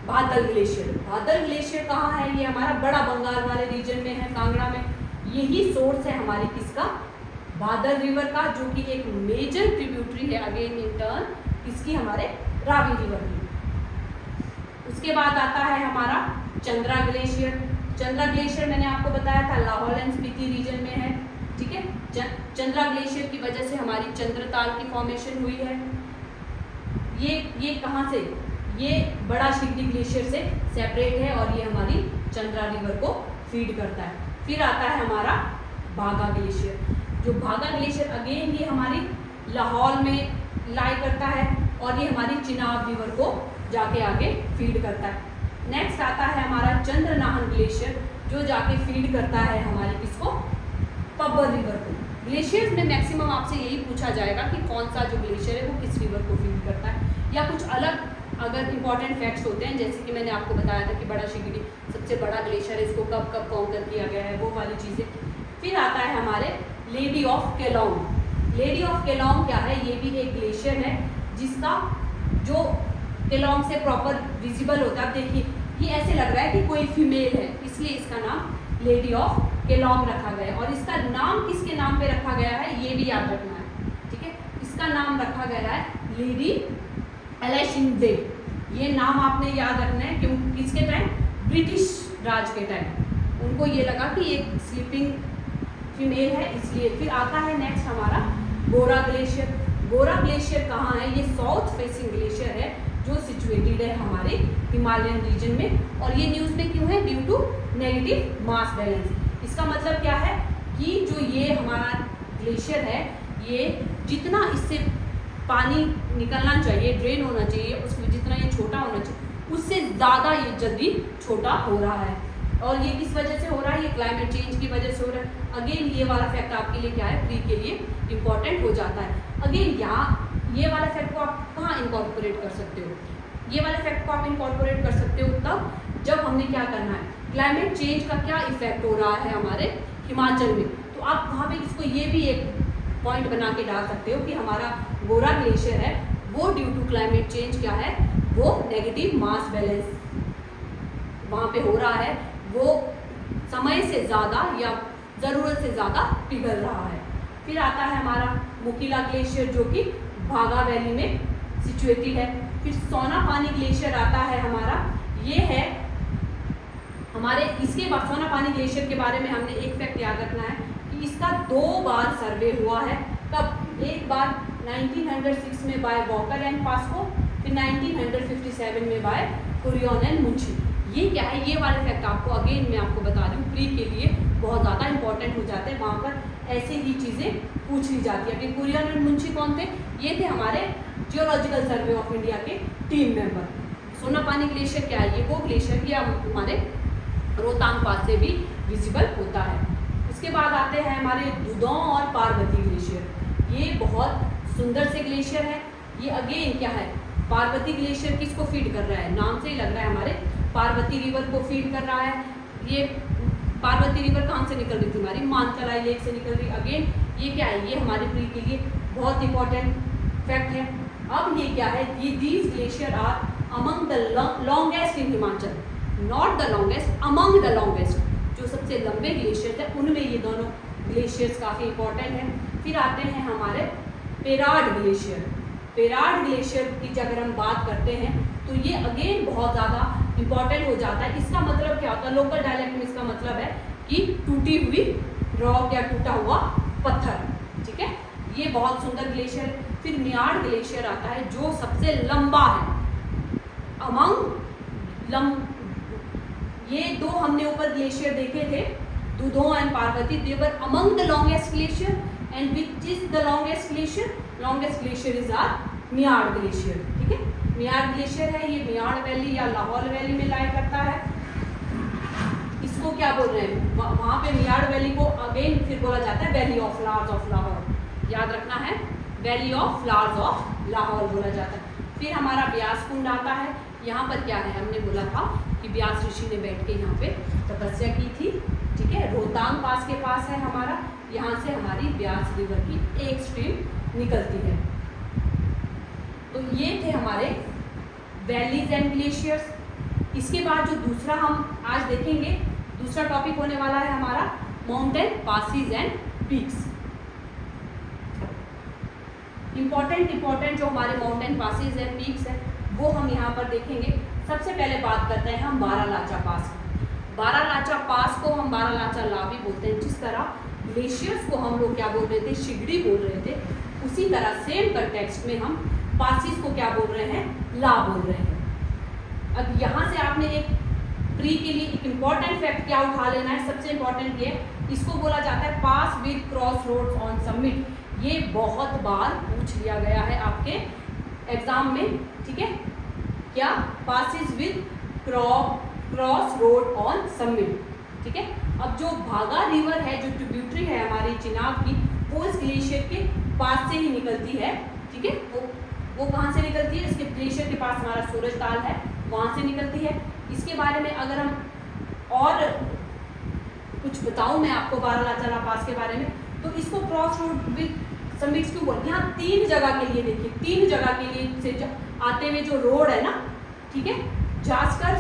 भादल ग्लेशियर। भादल ग्लेशियर कहाँ है? ये हमारा बड़ा बंगाल वाले रीजन में है, कांगड़ा में। यही सोर्स है हमारे किसका? भादल रिवर का, जो कि एक मेजर ट्रिब्यूटरी है अगेन इन टर्न किसकी? हमारे रावी रिवर की। उसके बाद आता है हमारा चंद्रा ग्लेशियर। चंद्रा ग्लेशियर मैंने आपको बताया था लाहौल एंड स्पीति रीजन में है। ठीक है, चंद्रा ग्लेशियर की वजह से हमारी चंद्रताल की फॉर्मेशन हुई है। ये कहाँ से? ये बड़ा शिगडी ग्लेशियर से सेपरेट है और ये हमारी चंद्रा रिवर को फीड करता है। फिर आता है हमारा भागा ग्लेशियर। जो भागा ग्लेशियर अगेन ये हमारी लाहौल में लाई करता है और ये हमारी चिनाब रिवर को जाके आगे फीड करता है। नेक्स्ट आता है हमारा चंद्रनाहन ग्लेशियर, जो जाके फीड करता है हमारे किसको? पब्बर रिवर को। ग्लेशियर्स में मैक्सिमम आपसे यही पूछा जाएगा कि कौन सा जो ग्लेशियर है वो किस रिवर को फीड करता है, या कुछ अलग अगर इंपॉर्टेंट फैक्ट्स होते हैं, जैसे कि मैंने आपको बताया था कि बड़ा शिगडी सबसे बड़ा ग्लेशियर है, इसको कब कब काउंटर किया गया है, वो वाली चीज़ें। फिर आता है हमारे lady of Kelong. Lady of Kelong क्या है? ये भी एक ग्लेशियर है जिसका जो केलोंग से प्रॉपर विजिबल होता है। देखिए ये ऐसे लग रहा है कि कोई फीमेल है, इसलिए इसका नाम लेडी ऑफ केलोंग रखा गया है। और इसका नाम किसके नाम पे रखा गया है ये भी याद रखना है। ठीक है, इसका नाम रखा गया है लेडी एलिशिंदे। ये नाम आपने याद रखना है, क्यों? किसके टाइम? ब्रिटिश राज के टाइम उनको ये लगा कि एक स्लीपिंग फीमेल है, इसलिए। फिर आता है नेक्स्ट हमारा गोरा ग्लेशियर। गोरा ग्लेशियर कहाँ है? ये साउथ फेसिंग ग्लेशियर है जो सिचुएटेड है हमारे हिमालयन रीजन में। और ये न्यूज़ में क्यों है? Due to negative mass balance. इसका मतलब क्या है कि जो ये हमारा ग्लेशियर है, ये जितना इससे पानी निकलना चाहिए, ड्रेन होना चाहिए, उसमें जितना ये छोटा होना चाहिए, उससे ज़्यादा ये जल्दी छोटा हो रहा है। और ये किस वजह से हो रहा है? ये क्लाइमेट चेंज की वजह से हो रहा है। अगेन ये वाला फैक्ट आपके लिए क्या है? प्री के लिए इम्पॉर्टेंट हो जाता है। अगेन यहाँ ये वाला फैक्ट को आप कहाँ इनकॉर्पोरेट कर सकते हो? ये वाले फैक्ट को आप इनकॉर्पोरेट कर सकते हो तब जब हमने क्या करना है, क्लाइमेट चेंज का क्या इफेक्ट हो रहा है हमारे हिमाचल में। तो आप वहाँ पे इसको ये भी एक पॉइंट बना के डाल सकते हो कि हमारा गोरा ग्लेशियर है वो ड्यू टू क्लाइमेट चेंज क्या है, वो नेगेटिव मास बैलेंस वहाँ पे हो रहा है, वो समय से ज़्यादा या ज़रूरत से ज़्यादा पिघल रहा है। फिर आता है हमारा मुकीला ग्लेशियर जो कि भागा वैली में सिचुएटेड है। फिर सोनापानी ग्लेशियर आता है हमारा, ये है हमारे, इसके बाद सोनापानी ग्लेशियर के बारे में हमने एक फैक्ट याद रखना है कि इसका 2 बार सर्वे हुआ है। कब? एक बार 1906 में बाय वॉकर एंड पास्को, फिर 1957 में बाय कुरियन एंड मुंशी। ये क्या है? ये वाले फैक्ट आपको अगेन मैं आपको बता दूं प्री के लिए बहुत ज़्यादा इंपॉर्टेंट हो जाते हैं, वहाँ पर ऐसे ही चीज़ें पूछ ली जाती है। अभी कुरियन एंड मुंशी कौन थे? ये थे हमारे जियोलॉजिकल सर्वे ऑफ इंडिया के टीम मेंबर। सोनापानी ग्लेशियर क्या है? ये वो ग्लेशियर की हमारे रोहतांग पास से भी विजिबल होता है। इसके बाद आते हैं हमारे दुदों और पार्वती ग्लेशियर। ये बहुत सुंदर से ग्लेशियर है। ये अगेन क्या है? पार्वती ग्लेशियर किसको फीड कर रहा है? नाम से ही लग रहा है हमारे पार्वती रिवर को फीड कर रहा है। ये पार्वती रिवर कहाँ से निकल रही थी? हमारी मानतलाई लेक से निकल रही। अगेन ये क्या है? ये हमारे प्री के लिए बहुत इंपॉर्टेंट फैक्ट है। अब ये क्या है? ये these glacier are among the longest in Himachal, not the longest, among the longest. जो सबसे लंबे ग्लेशियर है उनमें ये दोनों ग्लेशियर्स काफ़ी इंपॉर्टेंट हैं। फिर आते हैं हमारे पेराड ग्लेशियर। बेराड ग्लेशियर की अगर हम बात करते हैं तो ये अगेन बहुत ज़्यादा इंपॉर्टेंट हो जाता है। इसका मतलब क्या होता है, लोकल डायलेक्ट में इसका मतलब है कि टूटी हुई रॉक या टूटा हुआ पत्थर, ठीक है। ये बहुत सुंदर ग्लेशियर। फिर मियाड ग्लेशियर आता है जो सबसे लंबा है ये दो हमने ऊपर ग्लेशियर देखे थे, Dudho and Parvati, they were among the longest glacier and which is the longest glacier is are Miyar glacier, ठीक है। मियाड ग्लेशियर है, ये मियाड वैली या लाहौल वैली में लाई करता है। इसको क्या बोल रहे हैं, वहाँ पे मियाड वैली को अगेन फिर बोला जाता है valley of flowers of Lahore, याद रखना है, valley of flowers of Lahore बोला जाता है। फिर हमारा ब्यास कुंड आता है। यहाँ पर क्या है, हमने बोला था कि ब्यास ऋषि ने बैठ के यहाँ पे तपस्या की थी, ठीक है। रोहतांग पास के पास है हमारा, यहाँ से हमारी ब्यास रिवर की एक स्ट्रीम निकलती है। तो ये थे हमारे वैलीज एंड ग्लेशियर्स। इसके बाद जो दूसरा हम आज देखेंगे, दूसरा टॉपिक होने वाला है हमारा mountain passes and peaks. Important जो हमारे माउंटेन पासिस एंड पीक्स है वो हम यहाँ पर देखेंगे। सबसे पहले बात करते हैं हम बारालाचा पास। बारालाचा पास को हम बारालाचा ला भी बोलते हैं। जिस तरह ग्लेशियर्स को हम लोग क्या बोल रहे थे, शिगड़ी बोल रहे थे, उसी तरह सेम कंटेक्स्ट में हम पासिस को क्या बोल रहे हैं, ला बोल रहे हैं। अब यहाँ से आपने एक प्री के लिए एक इम्पॉर्टेंट फैक्ट क्या उठा लेना है, सबसे इम्पॉर्टेंट ये, इसको बोला जाता है pass with cross roads on summit. ये बहुत बार पूछ लिया गया है आपके एग्जाम में, ठीक है। क्या, passes with cross road on summit, ठीक है। अब जो भागा रिवर है, जो ट्रिब्यूटरी है हमारी चिनाब की, वो इस ग्लेशियर के पास से ही निकलती है, ठीक है। वो कहाँ से निकलती है, इसके ग्लेशियर के पास हमारा सूरज ताल है, वहाँ से निकलती है। इसके बारे में अगर हम और कुछ बताऊँ मैं आपको बारालाचा पास के बारे में, तो इसको क्रॉस रोड विद समिट्स क्यों बोलते हैं। यहाँ 3 जगह के लिए देखिए, 3 जगह के लिए से आते हुए जो रोड है ना, ठीक है, जास्कर,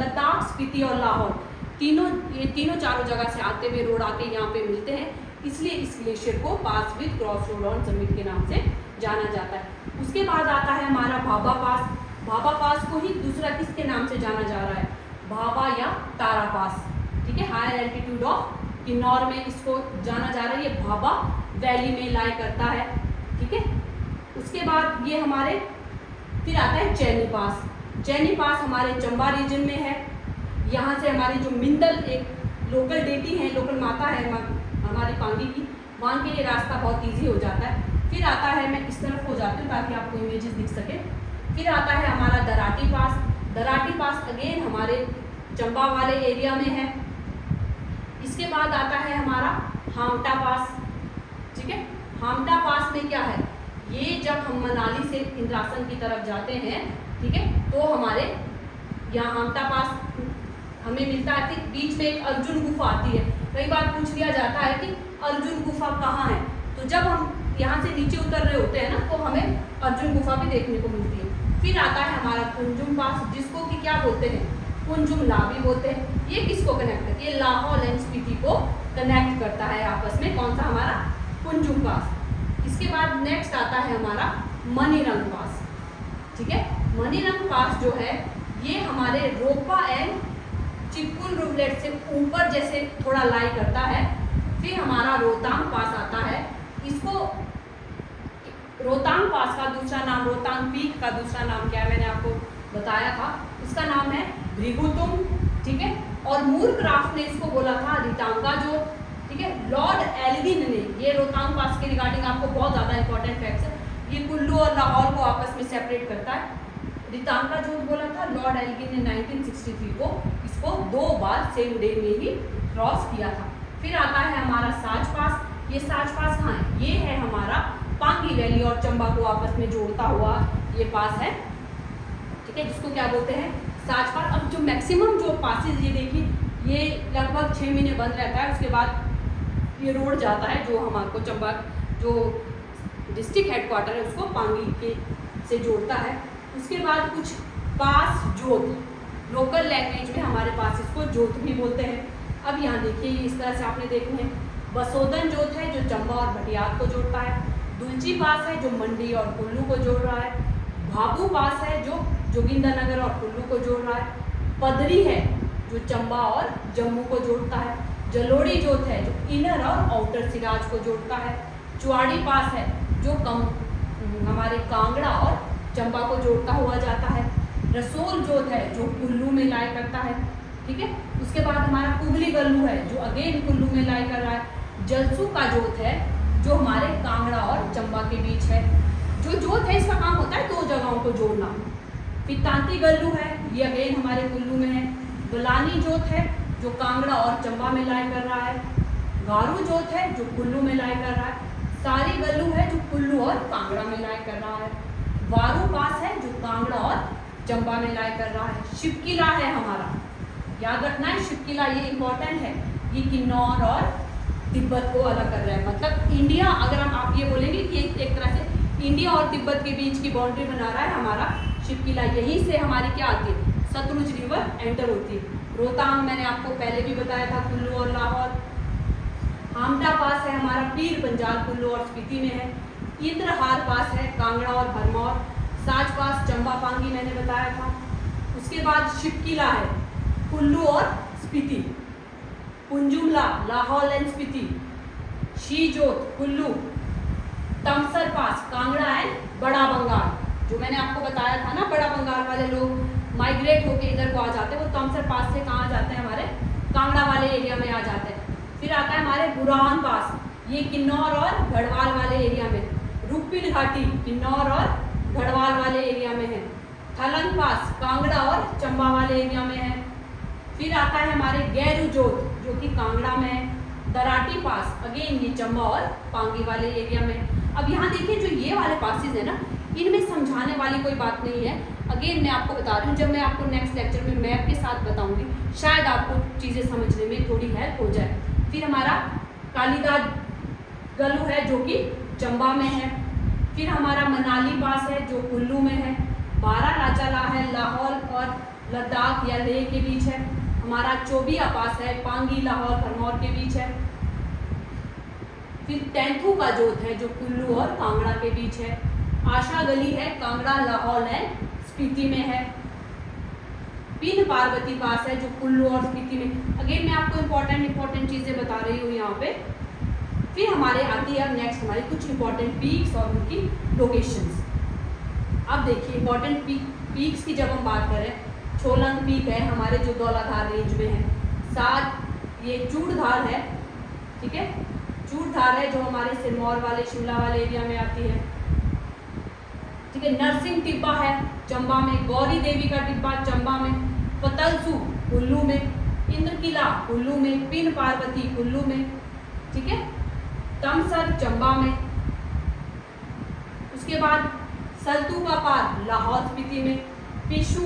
लद्दाख, स्पीति और लाहौर, ये तीनों चारों जगह से आते हुए रोड आके यहाँ पे मिलते हैं, इसलिए इस ग्लेशियर को pass with cross road on summit के नाम से जाना जाता है। उसके बाद आता है हमारा भाभा पास। भाभा पास को ही दूसरा किसके नाम से जाना जा रहा है, भाभा या तारा पास, ठीक है। हायर एल्टीट्यूड ऑफ किन्नौर में इसको जाना जा रहा है, ये भाभा वैली में लाई करता है, ठीक है। उसके बाद ये हमारे फिर आता है चैनी पास। चैनी पास हमारे चंबा रीजन में है। यहाँ से हमारी जो मिंदल एक लोकल डेटी है, लोकल माता है हमारी पांगी की, वहाँ के लिए रास्ता बहुत ईजी हो जाता है। फिर आता है, मैं इस तरफ हो जाती हूँ ताकि आपको इमेजेस दिख सके। फिर आता है हमारा दराटी पास। दराटी पास अगेन हमारे चंबा वाले एरिया में है। इसके बाद आता है हमारा हामटा पास, ठीक है। हामटा पास में क्या है, ये जब हम मनाली से इंद्रासन की तरफ जाते हैं, ठीक है, तो हमारे यहाँ हामटा पास हमें मिलता है कि बीच में एक अर्जुन गुफा आती है। कई बार पूछ लिया जाता है कि अर्जुन गुफा कहाँ है, तो जब हम यहाँ से नीचे उतर रहे होते हैं ना, तो हमें अर्जुन गुफा भी देखने को मिलती है। फिर आता है हमारा कुंजुम पास, जिसको कि क्या बोलते हैं, कुंजुम ला भी बोलते हैं। ये किसको कनेक्ट करती है, लाहौल एंड स्पीति को कनेक्ट करता है आपस में, कौन सा हमारा कुंजुम पास। इसके बाद नेक्स्ट आता है हमारा मनीरंग पास, ठीक है। मनीरंग पास जो है ये हमारे रोपा एंड चिपकुल रिवलेट से ऊपर जैसे थोड़ा लाई करता है। फिर हमारा रोहतांग पास आता है। इसको रोहतांग पास का दूसरा नाम, रोहतांग पीक का दूसरा नाम क्या है, मैंने आपको बताया था, इसका नाम है भृगुतुम, ठीक है। और मूरक्राफ्ट ने इसको बोला था रितांगा जो, ठीक है। लॉर्ड एल्गिन ने, ये रोहतांग पास के रिगार्डिंग आपको बहुत ज़्यादा इंपॉर्टेंट फैक्ट्स है, ये कुल्लू और लाहौर को आपस में सेपरेट करता है। रितांगा जो बोला था लॉर्ड एल्गिन ने 1963 को इसको 2 बार सेम डे में ही क्रॉस किया था। फिर आता है हमारा साच पास। ये साच पास कहाँ है, ये है हमारा पांगी वैली और चंबा को आपस में जोड़ता हुआ ये पास है, ठीक है, जिसको क्या बोलते हैं, साच पास। अब जो मैक्सिमम जो पासेज ये देखिए, ये लगभग 6 महीने बंद रहता है, उसके बाद ये रोड जाता है जो हमारे चंबा जो डिस्ट्रिक्ट हेडक्वार्टर है उसको पांगी के से जोड़ता है। उसके बाद कुछ पास जोत, लोकल लैंग्वेज में हमारे पास इसको जोत भी बोलते हैं। अब यहाँ देखिए इस तरह से आपने देखना है, बसोदन जोत है जो चंबा और भटियात को जोड़ता है। दुलची पास है जो मंडी और कुल्लू को जोड़ रहा है, भाबू पास है जो जोगिंदरनगर और कुल्लू को जोड़ रहा है, पदरी है जो चंबा और जम्मू को जोड़ता है, जलोड़ी जोत है जो इनर और आउटर सिराज को जोड़ता है, चुआड़ी पास है जो हमारे कांगड़ा और चंबा को जोड़ता हुआ जाता है, रसोल जोत है जो कुल्लू में लाई करता है, ठीक है। उसके बाद हमारा कुगली गल्लू है जो अगेन कुल्लू में लाई कर रहा है, जलसू का जोत है जो हमारे कांगड़ा और चंबा के बीच है। जो जोत है इसका काम होता है दो जगहों को जोड़ना। फिर तांती गल्लू है, ये अगेन हमारे कुल्लू में है। बलानी जोत है जो कांगड़ा और चंबा में लाई कर रहा है। गारू जोत है जो कुल्लू में लाई कर रहा है। सारी गल्लू है जो कुल्लू और कांगड़ा में लाई कर रहा है। वारू पास है जो कांगड़ा और चंबा में लाई कर रहा है। शिवकिला है हमारा, याद रखना है शिवकिला, ये इंपॉर्टेंट है, ये किन्नौर और तिब्बत को अलग कर रहा है। मतलब इंडिया, अगर हम आप ये बोलेंगे कि एक तरह से इंडिया और तिब्बत के बीच की बाउंड्री बना रहा है हमारा शिवकिला। यहीं से हमारी क्या आती है, सतलुज रिवर एंटर होती है। रोहतांग मैंने आपको पहले भी बताया था, कुल्लू और लाहौर। हामटा पास है हमारा पीर पंजाल कुल्लू और स्पीति में है। इंद्रहार पास है कांगड़ा और भरमौर। साज पास चंबा पांगी मैंने बताया था। उसके बाद शिवकिला है कुल्लू और Spiti. Punjumla Lahaul and Spiti. Shijot Kullu. Tamsar pass Kangra and Bara Bangal, जो मैंने आपको बताया था ना, बड़ा बंगाल वाले लोग माइग्रेट होके इधर को आ जाते हैं, वो तमसर पास से कहाँ जाते हैं, हमारे कांगड़ा वाले एरिया में आ जाते हैं। फिर आता है हमारे बुरहान पास, ये किन्नौर और गढ़वाल वाले एरिया में। रुकपिन घाटी किन्नौर और गढ़वाल वाले एरिया में है। थलन पास कांगड़ा और चंबा वाले एरिया में है। फिर आता है हमारे गैरू जोत जो कि कांगड़ा में है। दराटी पास अगेन ये चंबा और पांगी वाले एरिया में। अब यहाँ देखिए जो ये वाले पासेज है ना, इनमें समझाने वाली कोई बात नहीं है। अगेन मैं आपको बता रही हूँ, जब मैं आपको नेक्स्ट लेक्चर में मैप के साथ बताऊंगी शायद आपको चीज़ें समझने में थोड़ी हेल्प हो जाए। फिर हमारा कालीदास गल्लू है जो कि चंबा में है। फिर हमारा मनाली पास है जो कुल्लू में है। बारालाचाला है लाहौल और लद्दाख या लेह के बीच है। हमारा चोबिया पास है पांगी लाहौर भरमौर के बीच है। फिर तेंथू का जोत है जो कुल्लू और कांगड़ा के बीच है। आशा गली है कांगड़ा लाहौल एंड स्पीति में है। पिन पार्वती पास है जो कुल्लू और स्पीति में। अगेन मैं आपको इंपॉर्टेंट चीजें बता रही हूँ यहाँ पे। फिर हमारे आती है अब नेक्स्ट हमारी कुछ इंपॉर्टेंट पीक्स और उनकी लोकेशंस। अब देखिए इंपॉर्टेंट पीक्स की जब हम बात करें, छोलंग पीक है हमारे जो धौलाधार रेंज में है। साथ ये चूड़धार है, ठीक है, चूड़धार है जो हमारे सिरमौर वाले शिमला वाले एरिया में आती है, ठीक है। नरसिंह टिब्बा है चंबा में। गौरी देवी का टिब्बा चंबा में। पतलसू कुल्लू में। इंद्रकिला कुल्लू में। पिन पार्वती कुल्लू में, ठीक है। तमसर चंबा में। उसके बाद सल्तू का पार लाहौल स्पीति में। पिशु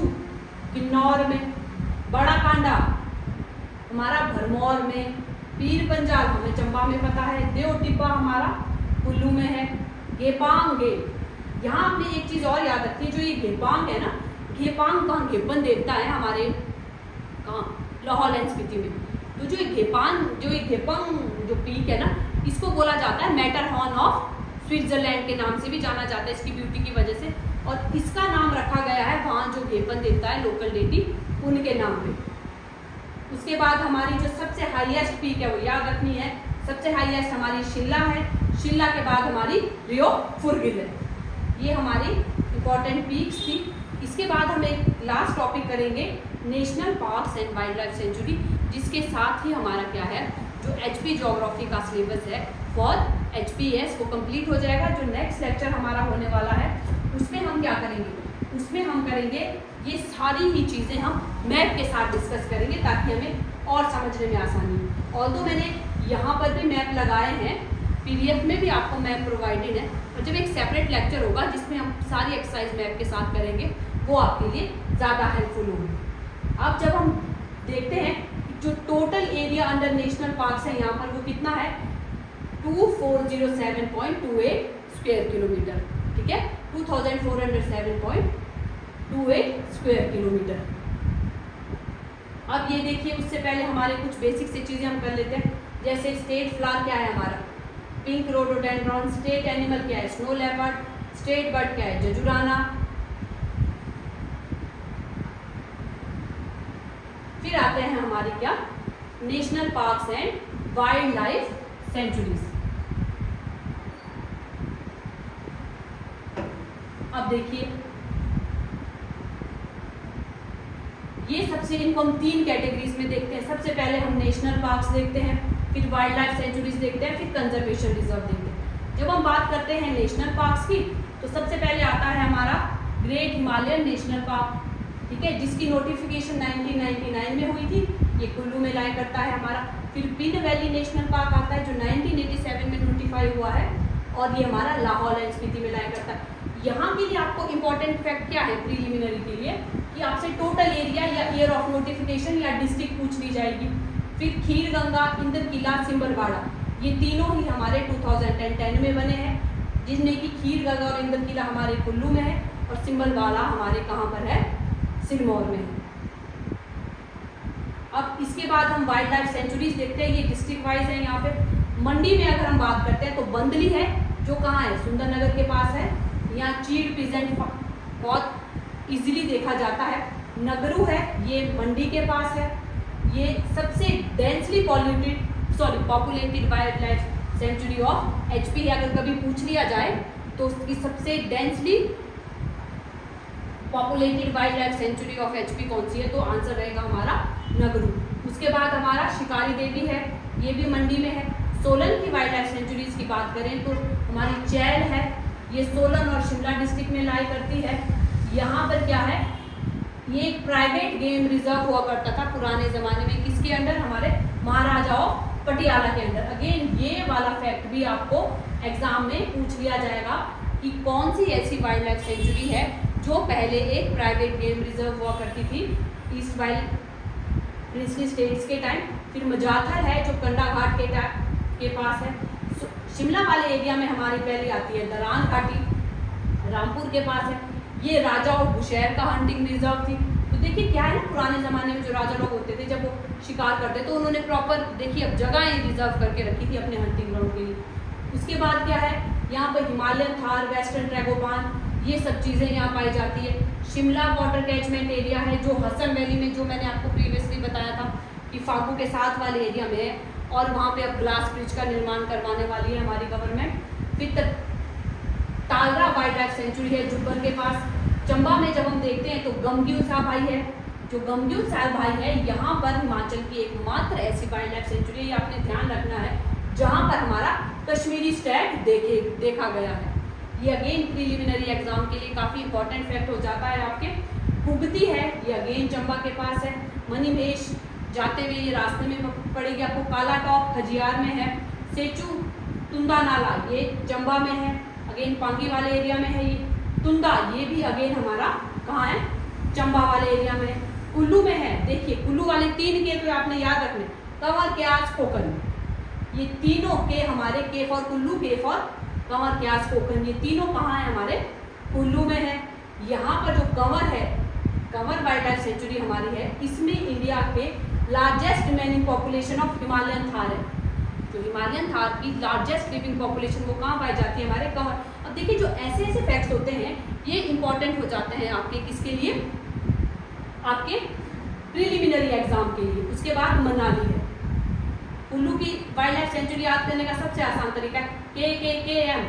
किन्नौर में। बड़ा कांडा हमारा भरमौर में। पीर पंजाल हमें चंबा में पता है। देव टिब्बा हमारा कुल्लू में है। गेपांग गेप, यहाँ आपने एक चीज और याद रखी, जो ये गेपांग है ना, गेपांग कहाँ, गेपन देवता है हमारे कहाँ, लाहौल एंड स्पीति में। तो जो ये गेपंग जो पीक है ना, इसको बोला जाता है मैटरहॉर्न ऑफ स्विट्जरलैंड के नाम से भी जाना जाता है इसकी ब्यूटी की वजह से। और इसका नाम रखा गया है वहाँ जो गेपन देवता है लोकल डेटी उनके नाम पे। उसके बाद हमारी जो सबसे हाईएस्ट पीक है वो याद रखनी है, सबसे हाईएस्ट हमारी शिमला है। शिमला के बाद हमारी रियो फुरगिल है। ये हमारी इंपॉर्टेंट पीक्स थी। इसके बाद हम एक लास्ट टॉपिक करेंगे national parks and wild life sanctuary, जिसके साथ ही हमारा क्या है, जो एचपी ज्योग्राफी का सिलेबस है फॉर एचपीएस वो कंप्लीट हो जाएगा। जो नेक्स्ट लेक्चर हमारा होने वाला है उसमें हम क्या करेंगे, उसमें हम करेंगे ये सारी ही चीज़ें हम मैप के साथ डिस्कस करेंगे ताकि हमें और समझने में आसानी हो। ऑल्दो मैंने यहाँ पर भी मैप लगाए हैं, पीडीएफ में भी आपको मैप प्रोवाइडेड है, और जब एक सेपरेट लेक्चर होगा जिसमें हम सारी एक्सरसाइज मैप के साथ करेंगे वो आपके लिए ज़्यादा हेल्पफुल होगी। अब जब हम देखते हैं जो total area under national parks है यहाँ पर वो कितना है, 2407.28 स्क्वायर किलोमीटर, ठीक है, 2407.28 स्क्वायर किलोमीटर। अब ये देखिए, उससे पहले हमारे कुछ बेसिक से चीज़ें हम कर लेते हैं। जैसे स्टेट फ्लावर क्या है हमारा, पिंक रोडोडेंड्रॉन। स्टेट एनिमल क्या है? Snow leopard. स्टेट बर्ड क्या है? जजुराना। फिर आते हैं हमारी क्या? National parks and wild life sanctuaries. अब देखिए, ये सबसे इनको हम 3 कैटेगरीज में देखते हैं। सबसे पहले हम नेशनल पार्क्स देखते हैं, फिर वाइल्ड लाइफ सेंचुरीज देखते हैं, फिर कंजर्वेशन रिजर्व देखते हैं। जब हम बात करते हैं नेशनल पार्क्स की, तो सबसे पहले आता है हमारा ग्रेट हिमालयन नेशनल पार्क, ठीक है, जिसकी नोटिफिकेशन 1999 में हुई थी। ये कुल्लू में लाया करता है हमारा। फिर पिन वैली नेशनल पार्क आता है जो 1987 में नोटिफाई हुआ है, और ये हमारा लाहौल एंड स्पीति में लाया करता है। यहाँ के लिए आपको इंपॉर्टेंट फैक्ट क्या है प्रीलिमिनरी के लिए, कि आपसे टोटल एरिया या ईयर ऑफ नोटिफिकेशन या डिस्ट्रिक्ट पूछ ली जाएगी। फिर खीर गंगा, इंद्र किला, सिंबलवाड़ा, ये तीनों ही हमारे 2010 में बने हैं, जिसमें कि खीर गंगा और इंद्र किला हमारे कुल्लू में है, और सिंबलवाड़ा हमारे कहाँ पर है? सिरमौर में है। अब इसके बाद हम वाइल्ड लाइफ सेंचुरीज देखते हैं। ये डिस्ट्रिक्ट वाइज है। यहाँ पे मंडी में अगर हम बात करते हैं तो बंदली है, जो कहाँ है? सुंदरनगर के पास है। यहाँ चीड़ पीजेंट बहुत इजीली देखा जाता है। नगरू है, ये मंडी के पास है। ये सबसे densely populated wild life sanctuary of HP है। अगर कभी पूछ लिया जाए तो उसकी सबसे densely populated wild life sanctuary of HP कौन सी है? तो आंसर रहेगा हमारा नगरू। उसके बाद हमारा शिकारी देवी है, ये भी मंडी में है। सोलन की वाइल्ड लाइफ सेंचुरीज की बात करें तो हमारी चैल है, ये सोलन और शिमला डिस्ट्रिक्ट में लाई करती है। यहाँ पर क्या है? ये एक प्राइवेट गेम रिजर्व हुआ करता था पुराने ज़माने में, किसके अंडर? हमारे महाराजाओं पटियाला के अंदर। अगेन ये वाला फैक्ट भी आपको एग्जाम में पूछ लिया जाएगा कि कौन सी ऐसी वाइल्ड लाइफ सेंचुरी है जो पहले एक प्राइवेट गेम रिजर्व हुआ करती थी ईस्ट वाइल्ड प्रिंसली स्टेट्स के टाइम। फिर मजाथल है जो कंडाघाट के पास है। शिमला वाले एरिया में हमारी पहली आती है दरान घाटी, रामपुर के पास है। ये राजा और बुशैर का हंटिंग रिजर्व थी। तो देखिए क्या है ना, पुराने ज़माने में जो राजा लोग होते थे जब वो शिकार करते तो उन्होंने प्रॉपर देखिए अब जगह रिजर्व करके रखी थी अपने हंटिंग ग्राउंड के लिए। उसके बाद क्या है? यहाँ पर हिमालयन थार, वेस्टर्न ट्रैगोपान, ये सब चीज़ें यहाँ पाई जाती है। शिमला वाटर कैचमेंट एरिया है जो हसन वैली में, जो मैंने आपको प्रीवियसली बताया था कि फागू के साथ वाले एरिया में है, और वहाँ पे अब ग्लास ब्रिज का निर्माण करवाने वाली है हमारी गवर्नमेंट। फिर तालरा वाइल्ड लाइफ सेंचुरी है जुब्बर के पास। चंबा में जब हम देखते हैं तो गमग्यूल साहब भाई है, जो गमग्यूल साहब भाई है यहाँ पर हिमाचल की एकमात्र ऐसी वाइल्ड लाइफ सेंचुरी है, ये आपने ध्यान रखना है, जहाँ पर हमारा कश्मीरी स्टैग देखा गया है। ये अगेन प्रीलिमिनरी एग्जाम के लिए काफ़ी इंपॉर्टेंट फैक्ट हो जाता है आपके। कुगती है, ये अगेन चंबा के पास है। मणिमहेश जाते हुए ये रास्ते में पड़ेगी आपको। काला टॉप खजियार में है। सेचू तुंदा नाला ये चंबा में है, अगेन पांगी वाले एरिया में है। ये तुंदा ये भी अगेन हमारा कहाँ है? चंबा वाले एरिया में है। कुल्लू में है, देखिए कुल्लू वाले 3 के तो आपने याद रखने, कंवर, क्यास, कोकन, ये तीनों के हमारे के फॉर कुल्लू, के फॉर कंवर, क्यास, कोकन, ये तीनों कहाँ है? हमारे कुल्लू में है। यहाँ पर जो कंवर है, कंवर वाइल्ड लाइफ सेंचुरी हमारी है, इसमें इंडिया के largest remaining population of Himalayan Thar है। जो हिमालयन थार की लार्जेस्ट लिविंग पॉपुलेशन वो कहाँ पाई जाती है? हमारे कंवर। अब देखिए जो ऐसे ऐसे फैक्ट्स होते हैं ये इंपॉर्टेंट हो जाते हैं आपके किसके लिए? आपके प्रीलिमिनरी एग्जाम के लिए। उसके बाद मनाली है। कुल्लू की वाइल्ड लाइफ सेंचुरी याद करने का सबसे आसान तरीका है KKKM,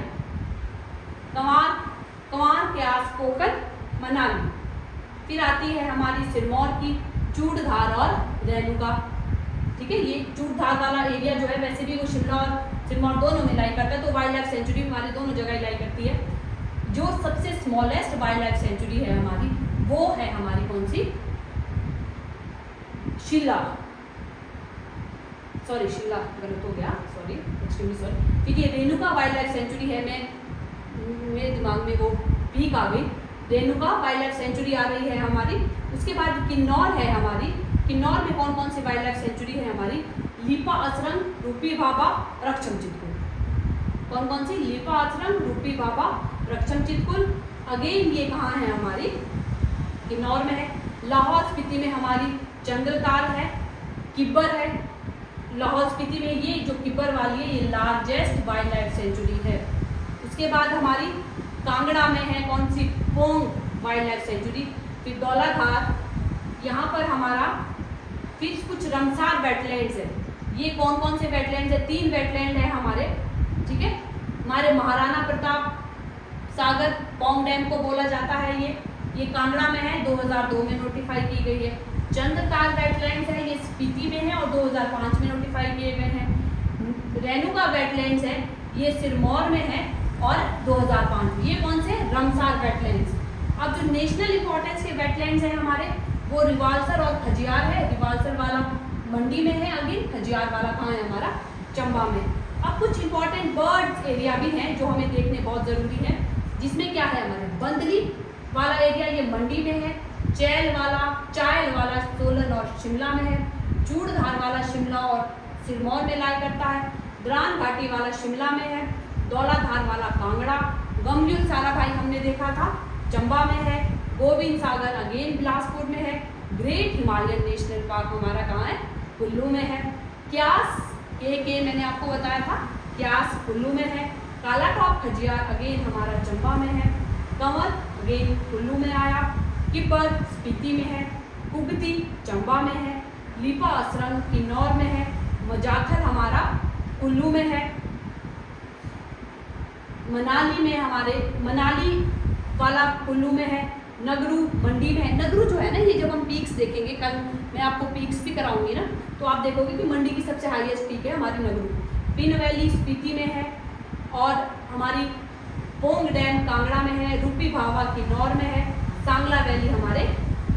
कंवर, क्यास, कोकन, मनाली। फिर आती है हमारी सिरमौर की चूड़धार और रेणुका, ठीक है। ये चूड़धार वाला एरिया जो है वैसे भी वो शिमला और सिरमौर दोनों में लाई करता है, तो वाइल्ड लाइफ सेंचुरी हमारे दोनों जगह लाई करती है। जो सबसे स्मॉलेस्ट वाइल्ड लाइफ सेंचुरी है हमारी, वो है हमारी कौन सी? शिला, सॉरी शिला गलत हो गया, सॉरी, एक्सट्रीमली सॉरी। ठीक है, रेणुका वाइल्ड लाइफ सेंचुरी है, मेरे दिमाग में वो पीक आ गई। रेणुका वाइल्ड लाइफ सेंचुरी आ रही है हमारी। उसके बाद किन्नौर है हमारी। किन्नौर में कौन कौन सी वाइल्ड लाइफ सेंचुरी है हमारी? लीपा असरंग, रूपी भाभा, रक्षम चितकुल। कौन कौन सी? लीपा असरंग, रूपी भाभा, रक्षम चितकुल। अगेन ये कहाँ है हमारी? किन्नौर में है। लाहौल स्पीति में हमारी चंद्रताल है, किब्बर है, लाहौल स्पीति में ये जो किब्बर वाली है, ये लार्जेस्ट वाइल्ड लाइफ सेंचुरी है। उसके बाद हमारी कांगड़ा में है कौन सी, पोंग वाइल्ड लाइफ सेंचुरी। फिर दौलाधार, यहाँ पर हमारा फिर कुछ रमसार वेटलैंड्स है। ये कौन कौन से वेटलैंड्स है, 3 वेटलैंड है हमारे, ठीक है। हमारे महाराणा प्रताप सागर पोंग डैम को बोला जाता है, ये कांगड़ा में है, 2002 में नोटिफाई की गई है। चंद्रताल वेटलैंड्स है, ये स्पीति में है और 2005 में नोटिफाई किए गए हैं। रेणुका वेटलैंड्स है, ये सिरमौर में है और 2005 में। ये कौन से, रमसार वेटलैंड्स। अब जो नेशनल इंपॉर्टेंस के वेटलैंड्स हैं हमारे, वो रिवाल्सर और खजियार है। रिवाल्सर वाला मंडी में है, अगेन खजियार वाला कहाँ है हमारा, चंबा में। अब कुछ इंपॉर्टेंट बर्ड्स एरिया भी हैं जो हमें देखने बहुत ज़रूरी है, जिसमें क्या है हमारे बंदली वाला एरिया, ये मंडी में है। चायल वाला सोलन और शिमला में है। चूड़धार वाला शिमला और सिरमौर में लाई करता है। द्रान घाटी वाला शिमला में है। दौलाधार वाला कांगड़ा। गमयूल सारा भाई हमने देखा था चंबा में है। गोविंद सागर अगेन बिलासपुर में है। ग्रेट हिमालयन नेशनल पार्क हमारा कहाँ है, कुल्लू में है। क्यास के मैंने आपको बताया था, क्यास कुल्लू में है। कालाटॉप खजियार अगेन हमारा चंबा में है। कंवर अगेन कुल्लू में आया। किब्बर स्पीति में है। कुगती चंबा में है। लिपा असरंग किन्नौर में है। मजाखल हमारा कुल्लू में है। मनाली में हमारे, मनाली वाला कुल्लू में है। नगरू मंडी में है। नगरू जो है ना, ये जब हम पीक्स देखेंगे, कल मैं आपको पीक्स भी कराऊंगी ना, तो आप देखोगे कि मंडी की सबसे हाईएस्ट पीक है हमारी नगरू। पिन वैली स्पीति में है और हमारी पोंग डैम कांगड़ा में है। रूपी भावा किन्नौर में है। सांगला वैली हमारे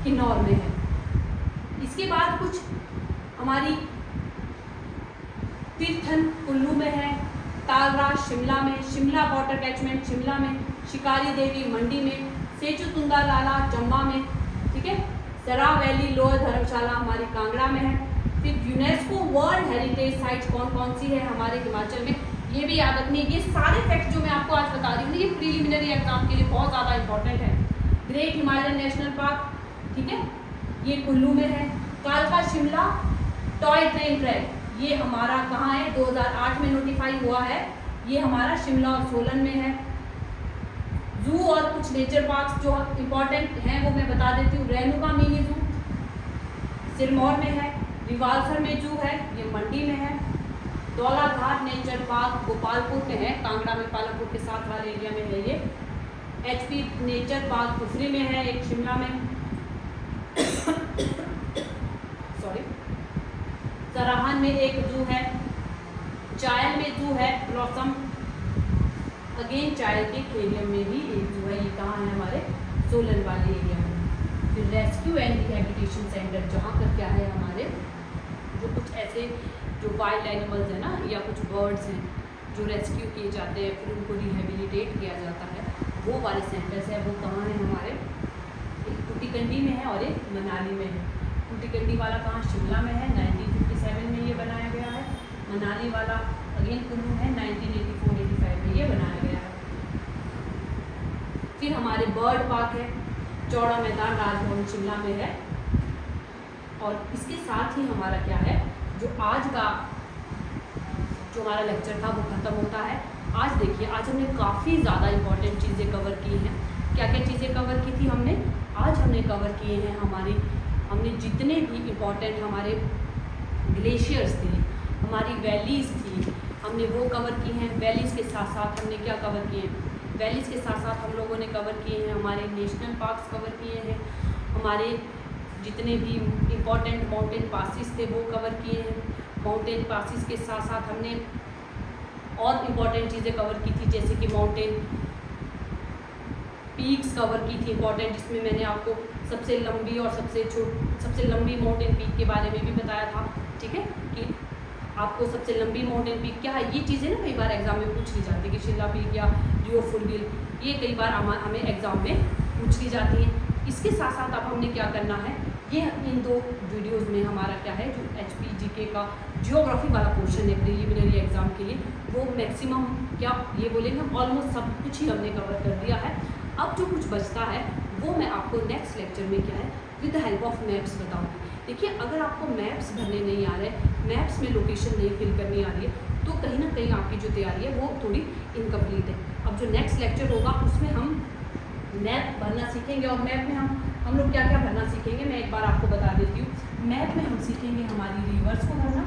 किन्नौर में है। इसके बाद कुछ हमारी तीर्थन कुल्लू में है। तालराज शिमला में। शिमला वाटर कैचमेंट शिमला में। शिकारी देवी मंडी में। सेचू तुंगा लाला चंबा में, ठीक है। सरा वैली लोअर धर्मशाला हमारी कांगड़ा में है। फिर यूनेस्को वर्ल्ड हेरिटेज साइट्स कौन कौन सी है हमारे हिमाचल में, ये भी याद रखनी है। ये सारे फैक्ट जो मैं आपको आज बता रही हूँ, ये प्रीलिमिनरी एग्जाम के लिए बहुत ज़्यादा इंपॉर्टेंट है। ग्रेट हिमालयन नेशनल पार्क, ठीक है, ये कुल्लू में है। कालका शिमला टॉय ट्रेन ट्रैक, ये हमारा कहाँ है, 2008 में नोटिफाई हुआ है। ये हमारा शिमला और सोलन में है। जू और कुछ नेचर पार्क्स जो इम्पोर्टेंट हैं वो मैं बता देती हूँ। रेणुका मिनी जू सिरमौर में है। रिवाल्सर में जू है, ये मंडी में है। दौलाधार नेचर पार्क गोपालपुर में है, कांगड़ा में पालमपुर के साथ वाले एरिया में है ये। HP नेचर पार्क कुफरी में है, एक शिमला में सॉरी। सराहन में एक जू है। चायल में जू है। ब्लॉसम अगेन चायल के खेरियम में भी एक जू है, ये कहाँ है हमारे सोलन वाले एरिया में। फिर रेस्क्यू एंड रिहेबिलिटेशन सेंटर, जहाँ पर क्या है हमारे जो कुछ ऐसे जो वाइल्ड एनिमल्स हैं ना, या कुछ बर्ड्स हैं जो रेस्क्यू किए जाते हैं, फिर उनको रिहेबिलिटेट किया जाता है, वो वाले सेंटर्स हैं। वो कहाँ है हमारे, एक टूटीकंडी में है और एक मनाली में है। टूटीकंडी वाला कहाँ, शिमला में है, 1957 में ये बनाया गया है। मनाली वाला अगेन कुल्लू है, 1984-85 में ये बनाया गया है। फिर हमारे बर्ड पार्क है, चौड़ा मैदान राजभवन शिमला में है। और इसके साथ ही हमारा क्या है, जो आज का जो हमारा लेक्चर था वो ख़त्म होता है। आज देखिए, आज हमने काफ़ी ज़्यादा इम्पॉर्टेंट चीज़ें कवर की हैं। क्या क्या चीज़ें कवर की थी हमने, आज हमने कवर किए हैं हमने जितने भी इम्पॉर्टेंट हमारे ग्लेशियर्स थे, हमारी वैलीज़ थी, हमने वो कवर की हैं। वैलीज़ के साथ साथ हमने क्या कवर किए हैं, वैलीज़ के साथ साथ हम लोगों ने कवर किए हैं हमारे नेशनल पार्क्स कवर किए हैं, हमारे जितने भी इम्पॉर्टेंट माउंटेन पासिस थे वो कवर किए हैं। माउंटेन पासिस के साथ साथ हमने और इम्पॉर्टेंट चीज़ें कवर की थी, जैसे कि माउंटेन पीक्स कवर की थी इम्पॉर्टेंट, जिसमें मैंने आपको सबसे लंबी और सबसे लंबी माउंटेन पीक के बारे में भी बताया था, ठीक है, कि आपको सबसे लंबी माउंटेन पीक क्या है। ये चीज़ें ना कई बार एग्जाम में पूछ ली जाती है कि शिमला पीक या लियो फुलबिल, ये कई बार हमें एग्जाम में पूछ ली जाती है। इसके साथ साथ अब हमने क्या करना है, ये इन 2 वीडियोज़ में हमारा क्या है, जो HPGK का जियोग्राफी वाला पोर्शन है प्रीलिमिनरी एग्जाम के लिए, वो मैक्सिमम क्या ये बोलेंगे हम ऑलमोस्ट सब कुछ ही हमने कवर कर दिया है। अब जो कुछ बचता है वो मैं आपको नेक्स्ट लेक्चर में क्या है with the help of maps बताऊँगी। देखिए, अगर आपको मैप्स भरने नहीं आ रहे, मैप्स में लोकेशन नहीं फिल करनी आ रही है तो कहीं ना कहीं आपकी जो तैयारी है वो थोड़ी इनकम्प्लीट है। अब जो नेक्स्ट लेक्चर होगा उसमें हम मैप भरना सीखेंगे और मैप में हम लोग क्या क्या भरना सीखेंगे मैं एक बार आपको बता देती हूँ। मैप में हम सीखेंगे हमारी रिवर्स को भरना,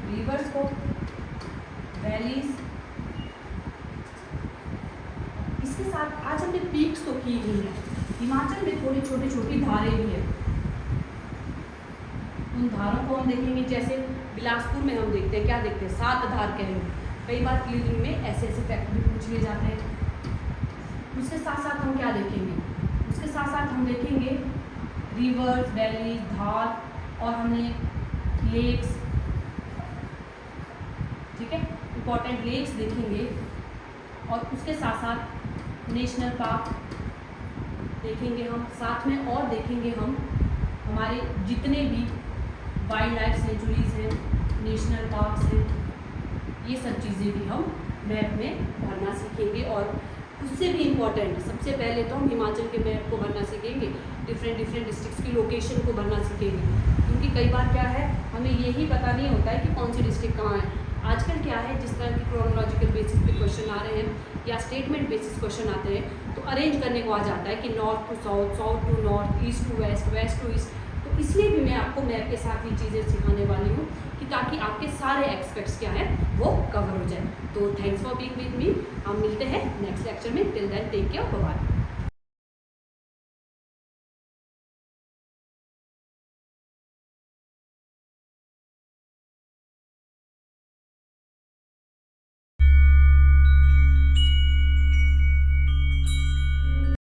रिवर्स को, वैलीज, इसके साथ आज हमने पीक्स तो की ही है, हिमाचल में थोड़ी छोटी छोटी धारें भी है, उन धारों को हम देखेंगे। जैसे बिलासपुर में हम देखते हैं, क्या देखते हैं, 7 धार कह लो, कई बार क्लियरिंग में ऐसे ऐसे फैक्ट भी पूछ लिए जाते हैं। उसके साथ साथ हम क्या देखेंगे, उसके साथ साथ हम देखेंगे रिवर्स, वैली, धार और हमने लेक्स, ठीक है, इंपॉर्टेंट लेक्स देखेंगे और उसके साथ साथ नेशनल पार्क देखेंगे हम, साथ में और देखेंगे हम हमारे जितने भी वाइल्ड लाइफ सेंचुरीज हैं, नेशनल पार्क्स हैं, ये सब चीज़ें भी हम मैप में भरना सीखेंगे। और उससे भी इम्पॉर्टेंट सबसे पहले तो हम हिमाचल के मैप को भरना सीखेंगे, डिफरेंट डिस्ट्रिक्ट्स की लोकेशन को भरना सीखेंगे, क्योंकि कई बार क्या है हमें यही पता नहीं होता है कि कौन सी डिस्ट्रिक्ट कहाँ है। आजकल क्या है, जिस तरह की क्रोनोलॉजिकल बेसिस पे क्वेश्चन आ रहे हैं या स्टेटमेंट बेसिस क्वेश्चन आते हैं तो अरेंज करने को आ जाता है कि north to south, south to north, east to west, west to east. तो इसलिए भी मैं आपको मैप के साथ ये चीज़ें सिखाने वाली हूँ कि ताकि आपके सारे एस्पेक्ट्स क्या है वो कवर हो जाए। तो thanks for being with me, हम मिलते हैं नेक्स्ट लेक्चर में। Till then take care, bye bye.